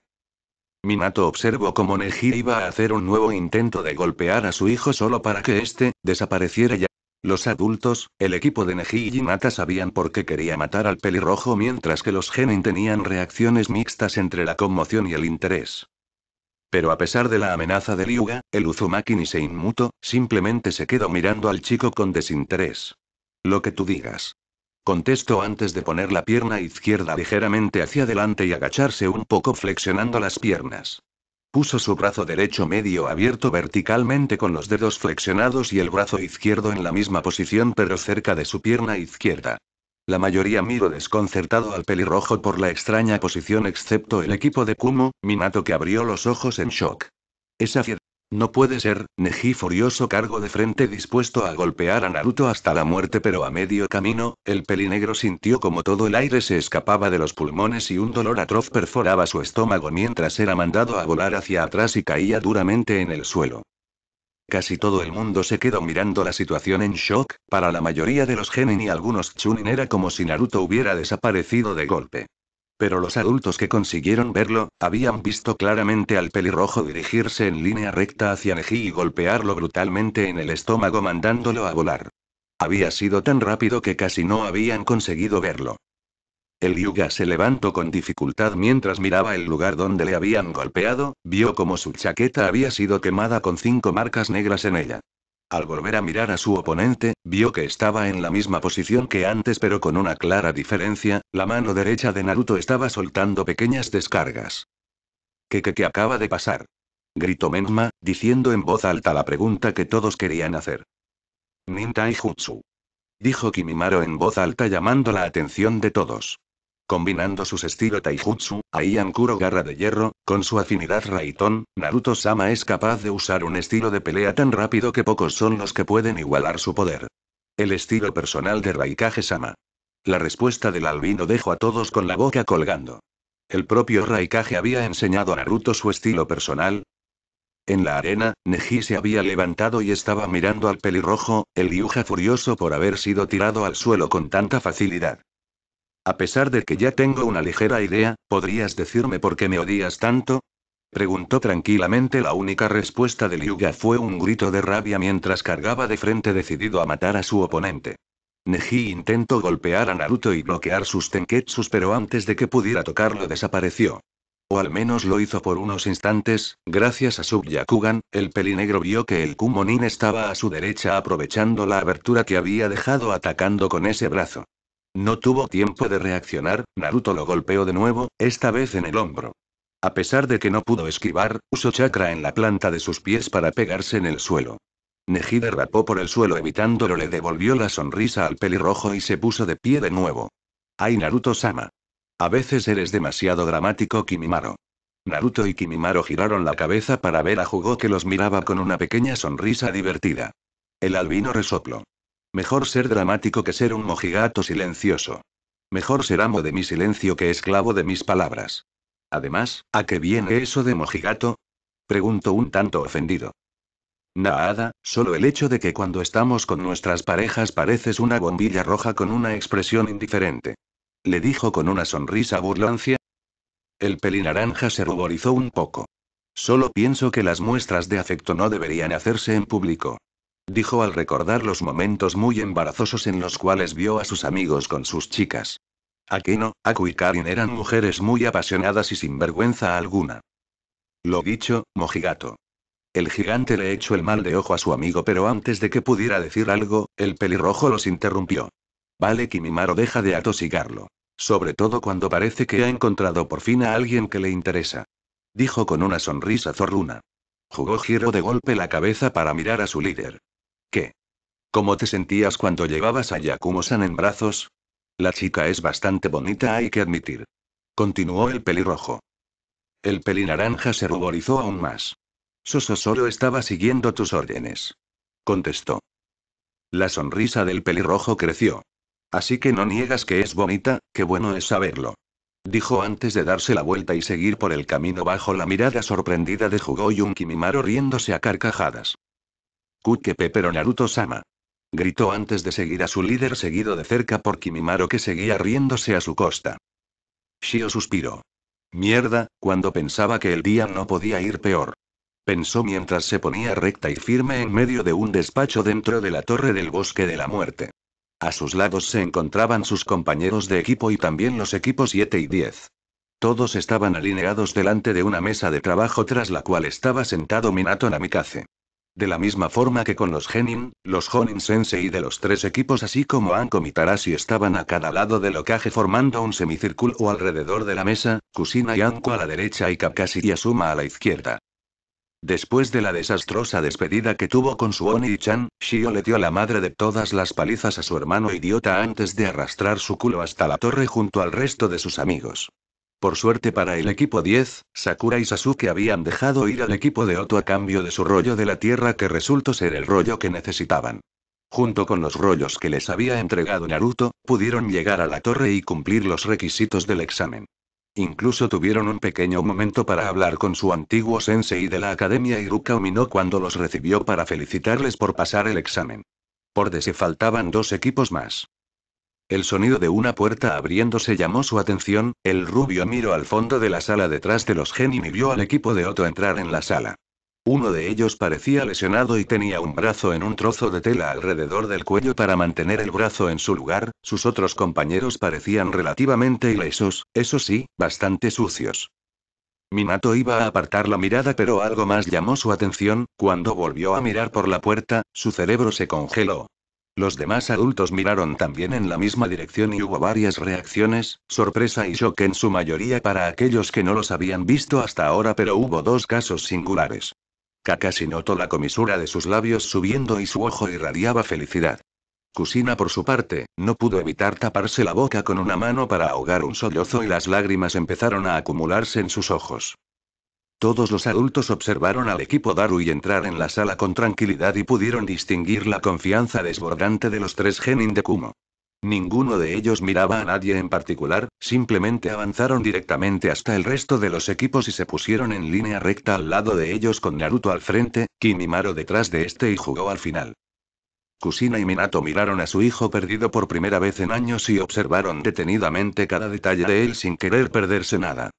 Minato observó cómo Neji iba a hacer un nuevo intento de golpear a su hijo solo para que éste desapareciera ya. Los adultos, el equipo de Neji y Hinata sabían por qué quería matar al pelirrojo mientras que los genin tenían reacciones mixtas entre la conmoción y el interés. Pero a pesar de la amenaza del Hyuga, el Uzumaki Niseinmuto, simplemente se quedó mirando al chico con desinterés. Lo que tú digas. Contestó antes de poner la pierna izquierda ligeramente hacia adelante y agacharse un poco flexionando las piernas. Puso su brazo derecho medio abierto verticalmente con los dedos flexionados y el brazo izquierdo en la misma posición pero cerca de su pierna izquierda. La mayoría miró desconcertado al pelirrojo por la extraña posición excepto el equipo de Kumo, Minato que abrió los ojos en shock. Esa fiera. No puede ser, Neji furioso cargó de frente dispuesto a golpear a Naruto hasta la muerte pero a medio camino, el pelinegro sintió como todo el aire se escapaba de los pulmones y un dolor atroz perforaba su estómago mientras era mandado a volar hacia atrás y caía duramente en el suelo. Casi todo el mundo se quedó mirando la situación en shock, para la mayoría de los genin y algunos chunin era como si Naruto hubiera desaparecido de golpe. Pero los adultos que consiguieron verlo, habían visto claramente al pelirrojo dirigirse en línea recta hacia Neji y golpearlo brutalmente en el estómago mandándolo a volar. Había sido tan rápido que casi no habían conseguido verlo. El Hyuga se levantó con dificultad mientras miraba el lugar donde le habían golpeado, vio como su chaqueta había sido quemada con 5 marcas negras en ella. Al volver a mirar a su oponente, vio que estaba en la misma posición que antes pero con una clara diferencia, la mano derecha de Naruto estaba soltando pequeñas descargas. ¿Qué acaba de pasar? Gritó Menma, diciendo en voz alta la pregunta que todos querían hacer. Nin Taijutsu. Dijo Kimimaro en voz alta llamando la atención de todos. Combinando sus estilo taijutsu, Aiankuro garra de hierro, con su afinidad Raitón, Naruto-sama es capaz de usar un estilo de pelea tan rápido que pocos son los que pueden igualar su poder. El estilo personal de Raikage-sama. La respuesta del albino dejó a todos con la boca colgando. ¿El propio Raikage había enseñado a Naruto su estilo personal? En la arena, Neji se había levantado y estaba mirando al pelirrojo, el Hyuga furioso por haber sido tirado al suelo con tanta facilidad. A pesar de que ya tengo una ligera idea, ¿podrías decirme por qué me odias tanto? Preguntó tranquilamente. La única respuesta del Hyuga fue un grito de rabia mientras cargaba de frente decidido a matar a su oponente. Neji intentó golpear a Naruto y bloquear sus tenketsus, pero antes de que pudiera tocarlo desapareció. O al menos lo hizo por unos instantes. Gracias a su Byakugan, el pelinegro vio que el Kumonin estaba a su derecha aprovechando la abertura que había dejado atacando con ese brazo. No tuvo tiempo de reaccionar, Naruto lo golpeó de nuevo, esta vez en el hombro. A pesar de que no pudo esquivar, usó chakra en la planta de sus pies para pegarse en el suelo. Neji derrapó por el suelo evitándolo, le devolvió la sonrisa al pelirrojo y se puso de pie de nuevo. ¡Ay, Naruto-sama! A veces eres demasiado dramático, Kimimaro. Naruto y Kimimaro giraron la cabeza para ver a Jugo, que los miraba con una pequeña sonrisa divertida. El albino resopló. Mejor ser dramático que ser un mojigato silencioso. Mejor ser amo de mi silencio que esclavo de mis palabras. Además, ¿a qué viene eso de mojigato? Preguntó un tanto ofendido. Nada, solo el hecho de que cuando estamos con nuestras parejas pareces una bombilla roja con una expresión indiferente. Le dijo con una sonrisa burlancia. El pelinaranja se ruborizó un poco. Solo pienso que las muestras de afecto no deberían hacerse en público. Dijo al recordar los momentos muy embarazosos en los cuales vio a sus amigos con sus chicas. Akeno, Aku y Karin eran mujeres muy apasionadas y sin vergüenza alguna. Lo dicho, mojigato. El gigante le echó el mal de ojo a su amigo, pero antes de que pudiera decir algo, el pelirrojo los interrumpió. Vale, Kimimaro, deja de atosigarlo. Sobre todo cuando parece que ha encontrado por fin a alguien que le interesa. Dijo con una sonrisa zorruna. Jugo giró de golpe la cabeza para mirar a su líder. ¿Qué? ¿Cómo te sentías cuando llevabas a Yakumo-san en brazos? La chica es bastante bonita, hay que admitir. Continuó el pelirrojo. El pelinaranja se ruborizó aún más. Soso solo estaba siguiendo tus órdenes. Contestó. La sonrisa del pelirrojo creció. Así que no niegas que es bonita, qué bueno es saberlo. Dijo antes de darse la vuelta y seguir por el camino bajo la mirada sorprendida de Jugo y un Kimimaro riéndose a carcajadas. Kukepe, pero Naruto-sama. Gritó antes de seguir a su líder, seguido de cerca por Kimimaro, que seguía riéndose a su costa. Shio suspiró. Mierda, cuando pensaba que el día no podía ir peor. Pensó mientras se ponía recta y firme en medio de un despacho dentro de la torre del bosque de la muerte. A sus lados se encontraban sus compañeros de equipo y también los equipos 7 y 10. Todos estaban alineados delante de una mesa de trabajo tras la cual estaba sentado Minato Namikaze. De la misma forma que con los Genin, los Honin Sensei de los tres equipos así como Anko Mitarashi estaban a cada lado del Hokage formando un semicírculo alrededor de la mesa, Kushina y Anko a la derecha y Kakashi y Asuma a la izquierda. Después de la desastrosa despedida que tuvo con su Oni-chan, Shio le dio la madre de todas las palizas a su hermano idiota antes de arrastrar su culo hasta la torre junto al resto de sus amigos. Por suerte para el equipo 10, Sakura y Sasuke habían dejado ir al equipo de Oto a cambio de su rollo de la tierra, que resultó ser el rollo que necesitaban. Junto con los rollos que les había entregado Naruto, pudieron llegar a la torre y cumplir los requisitos del examen. Incluso tuvieron un pequeño momento para hablar con su antiguo sensei de la academia Iruka Umino cuando los recibió para felicitarles por pasar el examen. Por deseo faltaban 2 equipos más. El sonido de una puerta abriéndose llamó su atención, el rubio miró al fondo de la sala detrás de los Genin y vio al equipo de Oto entrar en la sala. Uno de ellos parecía lesionado y tenía un brazo en un trozo de tela alrededor del cuello para mantener el brazo en su lugar, sus otros compañeros parecían relativamente ilesos, eso sí, bastante sucios. Minato iba a apartar la mirada, pero algo más llamó su atención. Cuando volvió a mirar por la puerta, su cerebro se congeló. Los demás adultos miraron también en la misma dirección y hubo varias reacciones, sorpresa y shock en su mayoría para aquellos que no los habían visto hasta ahora, pero hubo 2 casos singulares. Kakashi notó la comisura de sus labios subiendo y su ojo irradiaba felicidad. Kusina por su parte, no pudo evitar taparse la boca con una mano para ahogar un sollozo y las lágrimas empezaron a acumularse en sus ojos. Todos los adultos observaron al equipo Darui entrar en la sala con tranquilidad y pudieron distinguir la confianza desbordante de los tres genin de Kumo. Ninguno de ellos miraba a nadie en particular, simplemente avanzaron directamente hasta el resto de los equipos y se pusieron en línea recta al lado de ellos con Naruto al frente, Kimimaro detrás de este y jugó al final. Kusina y Minato miraron a su hijo perdido por primera vez en años y observaron detenidamente cada detalle de él sin querer perderse nada.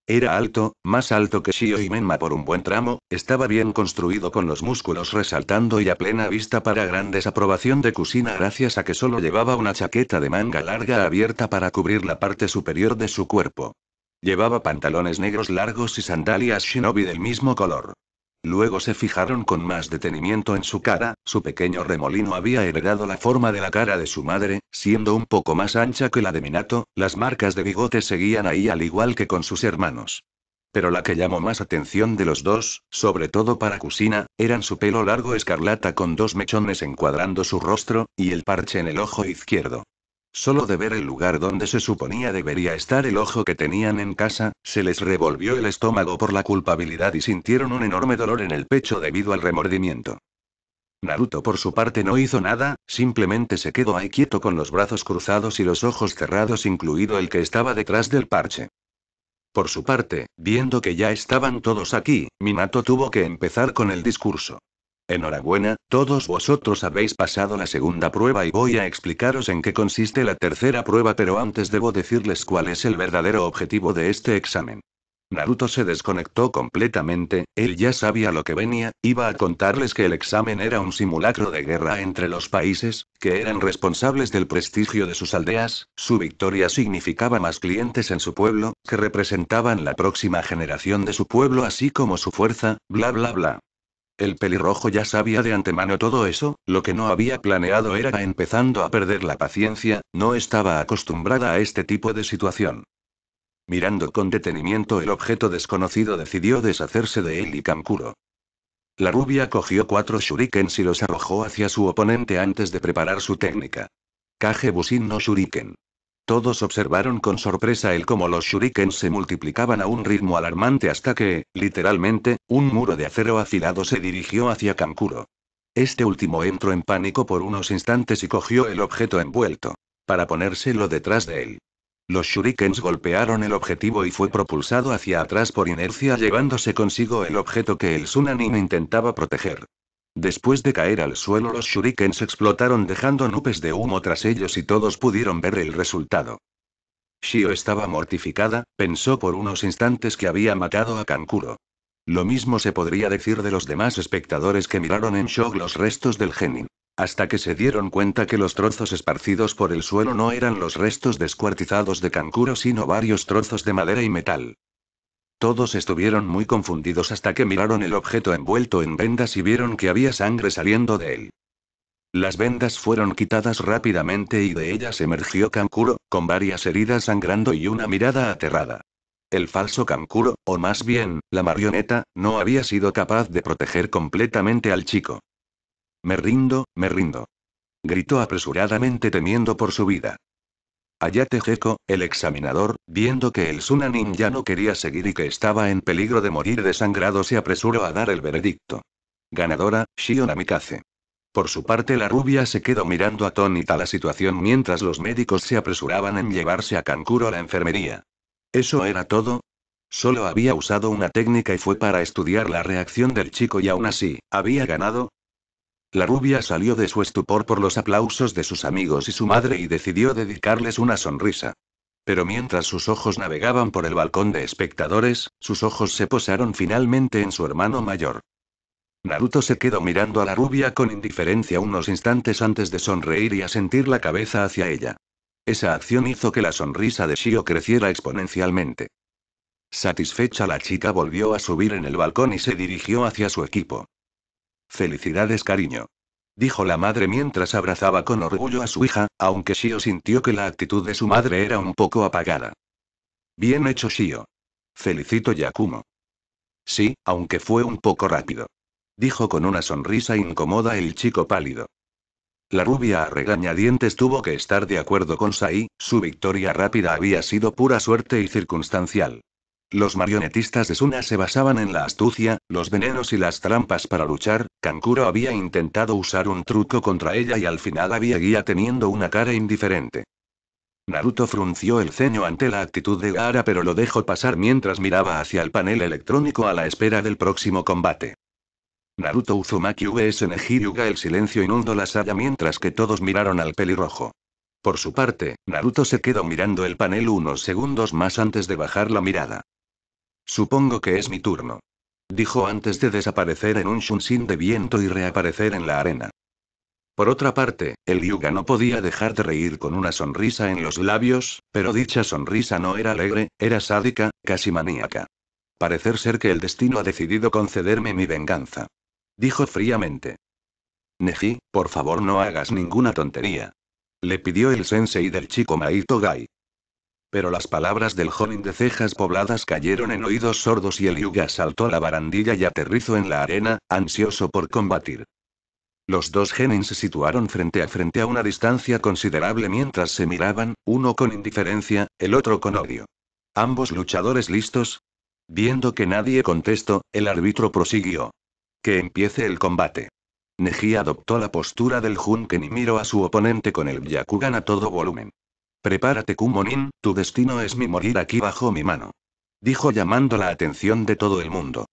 Era alto, más alto que Shio y Menma por un buen tramo, estaba bien construido con los músculos resaltando y a plena vista para gran desaprobación de Kusina gracias a que solo llevaba una chaqueta de manga larga abierta para cubrir la parte superior de su cuerpo. Llevaba pantalones negros largos y sandalias shinobi del mismo color. Luego se fijaron con más detenimiento en su cara, su pequeño remolino había heredado la forma de la cara de su madre, siendo un poco más ancha que la de Minato, las marcas de bigote seguían ahí al igual que con sus hermanos. Pero la que llamó más atención de los dos, sobre todo para Kusina, eran su pelo largo escarlata con dos mechones encuadrando su rostro, y el parche en el ojo izquierdo. Solo de ver el lugar donde se suponía debería estar el ojo que tenían en casa, se les revolvió el estómago por la culpabilidad y sintieron un enorme dolor en el pecho debido al remordimiento. Naruto por su parte no hizo nada, simplemente se quedó ahí quieto con los brazos cruzados y los ojos cerrados, incluido el que estaba detrás del parche. Por su parte, viendo que ya estaban todos aquí, Minato tuvo que empezar con el discurso. Enhorabuena, todos vosotros habéis pasado la segunda prueba y voy a explicaros en qué consiste la tercera prueba, pero antes debo decirles cuál es el verdadero objetivo de este examen. Naruto se desconectó completamente, él ya sabía lo que venía, iba a contarles que el examen era un simulacro de guerra entre los países, que eran responsables del prestigio de sus aldeas, su victoria significaba más clientes en su pueblo, que representaban la próxima generación de su pueblo así como su fuerza, bla bla bla. El pelirrojo ya sabía de antemano todo eso, lo que no había planeado era empezando a perder la paciencia, no estaba acostumbrada a este tipo de situación. Mirando con detenimiento el objeto desconocido decidió deshacerse de él y Kankuro. La rubia cogió 4 shurikens y los arrojó hacia su oponente antes de preparar su técnica. Kage Bushin no Shuriken. Todos observaron con sorpresa el cómo los shurikens se multiplicaban a un ritmo alarmante hasta que, literalmente, un muro de acero afilado se dirigió hacia Kankuro. Este último entró en pánico por unos instantes y cogió el objeto envuelto, para ponérselo detrás de él. Los shurikens golpearon el objetivo y fue propulsado hacia atrás por inercia llevándose consigo el objeto que el Sunanin intentaba proteger. Después de caer al suelo los shurikens explotaron dejando nubes de humo tras ellos y todos pudieron ver el resultado. Shio estaba mortificada, pensó por unos instantes que había matado a Kankuro. Lo mismo se podría decir de los demás espectadores que miraron en shock los restos del genin. Hasta que se dieron cuenta que los trozos esparcidos por el suelo no eran los restos descuartizados de Kankuro sino varios trozos de madera y metal. Todos estuvieron muy confundidos hasta que miraron el objeto envuelto en vendas y vieron que había sangre saliendo de él. Las vendas fueron quitadas rápidamente y de ellas emergió Kankuro, con varias heridas sangrando y una mirada aterrada. El falso Kankuro, o más bien, la marioneta, no había sido capaz de proteger completamente al chico. Me rindo, gritó apresuradamente temiendo por su vida. Ayate Geko, el examinador, viendo que el Sunanin ya no quería seguir y que estaba en peligro de morir desangrado, se apresuró a dar el veredicto. Ganadora, Shio Namikaze. Por su parte la rubia se quedó mirando atónita la situación mientras los médicos se apresuraban en llevarse a Kankuro a la enfermería. ¿Eso era todo? Solo había usado una técnica y fue para estudiar la reacción del chico y aún así, ¿había ganado? La rubia salió de su estupor por los aplausos de sus amigos y su madre y decidió dedicarles una sonrisa. Pero mientras sus ojos navegaban por el balcón de espectadores, sus ojos se posaron finalmente en su hermano mayor. Naruto se quedó mirando a la rubia con indiferencia unos instantes antes de sonreír y asentir la cabeza hacia ella. Esa acción hizo que la sonrisa de Shio creciera exponencialmente. Satisfecha la chica volvió a subir en el balcón y se dirigió hacia su equipo. Felicidades, cariño. Dijo la madre mientras abrazaba con orgullo a su hija, aunque Shio sintió que la actitud de su madre era un poco apagada. Bien hecho, Shio. Felicito, Yakumo. Sí, aunque fue un poco rápido. Dijo con una sonrisa incómoda el chico pálido. La rubia a regañadientes tuvo que estar de acuerdo con Sai, su victoria rápida había sido pura suerte y circunstancial. Los marionetistas de Suna se basaban en la astucia, los venenos y las trampas para luchar. Kankuro había intentado usar un truco contra ella y al final había guía teniendo una cara indiferente. Naruto frunció el ceño ante la actitud de Gaara pero lo dejó pasar mientras miraba hacia el panel electrónico a la espera del próximo combate. Naruto Uzumaki vs Neji Hyuga. El silencio inundó la sala mientras que todos miraron al pelirrojo. Por su parte, Naruto se quedó mirando el panel unos segundos más antes de bajar la mirada. Supongo que es mi turno. Dijo antes de desaparecer en un shunshin de viento y reaparecer en la arena. Por otra parte, el Hyuga no podía dejar de reír con una sonrisa en los labios, pero dicha sonrisa no era alegre, era sádica, casi maníaca. Parecer ser que el destino ha decidido concederme mi venganza. Dijo fríamente. Neji, por favor no hagas ninguna tontería. Le pidió el sensei del chico Maito Gai. Pero las palabras del jonin de cejas pobladas cayeron en oídos sordos y el Hyuga saltó a la barandilla y aterrizó en la arena, ansioso por combatir. Los dos genin se situaron frente a una distancia considerable mientras se miraban, uno con indiferencia, el otro con odio. ¿Ambos luchadores listos? Viendo que nadie contestó, el árbitro prosiguió. Que empiece el combate. Neji adoptó la postura del Junken y miró a su oponente con el Byakugan a todo volumen. Prepárate Kumonin, tu destino es mi morir aquí bajo mi mano. Dijo llamando la atención de todo el mundo.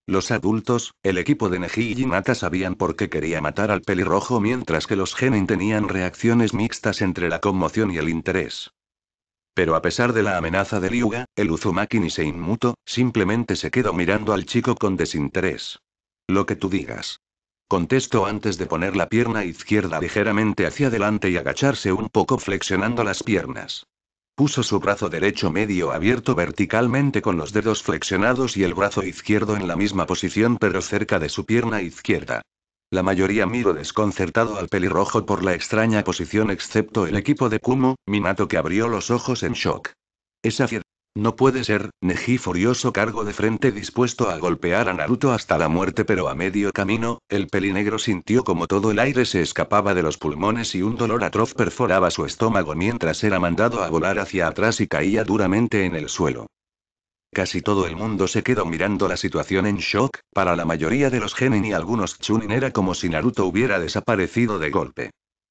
Los adultos, el equipo de Neji y Hinata sabían por qué quería matar al pelirrojo mientras que los genin tenían reacciones mixtas entre la conmoción y el interés. Pero a pesar de la amenaza del Hyuga, el Uzumaki ni se inmutó, simplemente se quedó mirando al chico con desinterés. Lo que tú digas. Contestó antes de poner la pierna izquierda ligeramente hacia adelante y agacharse un poco flexionando las piernas. Puso su brazo derecho medio abierto verticalmente con los dedos flexionados y el brazo izquierdo en la misma posición pero cerca de su pierna izquierda. La mayoría miró desconcertado al pelirrojo por la extraña posición excepto el equipo de Kumo, Minato que abrió los ojos en shock. Esa fiera. No puede ser, Neji furioso cargó de frente dispuesto a golpear a Naruto hasta la muerte pero a medio camino, el pelinegro sintió como todo el aire se escapaba de los pulmones y un dolor atroz perforaba su estómago mientras era mandado a volar hacia atrás y caía duramente en el suelo. Casi todo el mundo se quedó mirando la situación en shock, para la mayoría de los genin y algunos chunin era como si Naruto hubiera desaparecido de golpe.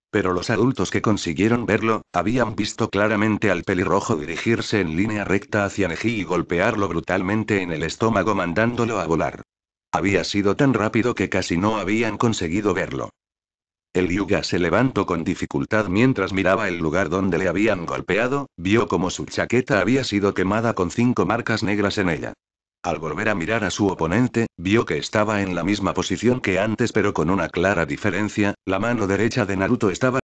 Pero los adultos que consiguieron verlo, habían visto claramente al pelirrojo dirigirse en línea recta hacia Neji y golpearlo brutalmente en el estómago mandándolo a volar. Había sido tan rápido que casi no habían conseguido verlo. El Hyuga se levantó con dificultad mientras miraba el lugar donde le habían golpeado, vio como su chaqueta había sido quemada con 5 marcas negras en ella. Al volver a mirar a su oponente, vio que estaba en la misma posición que antes pero con una clara diferencia, la mano derecha de Naruto estaba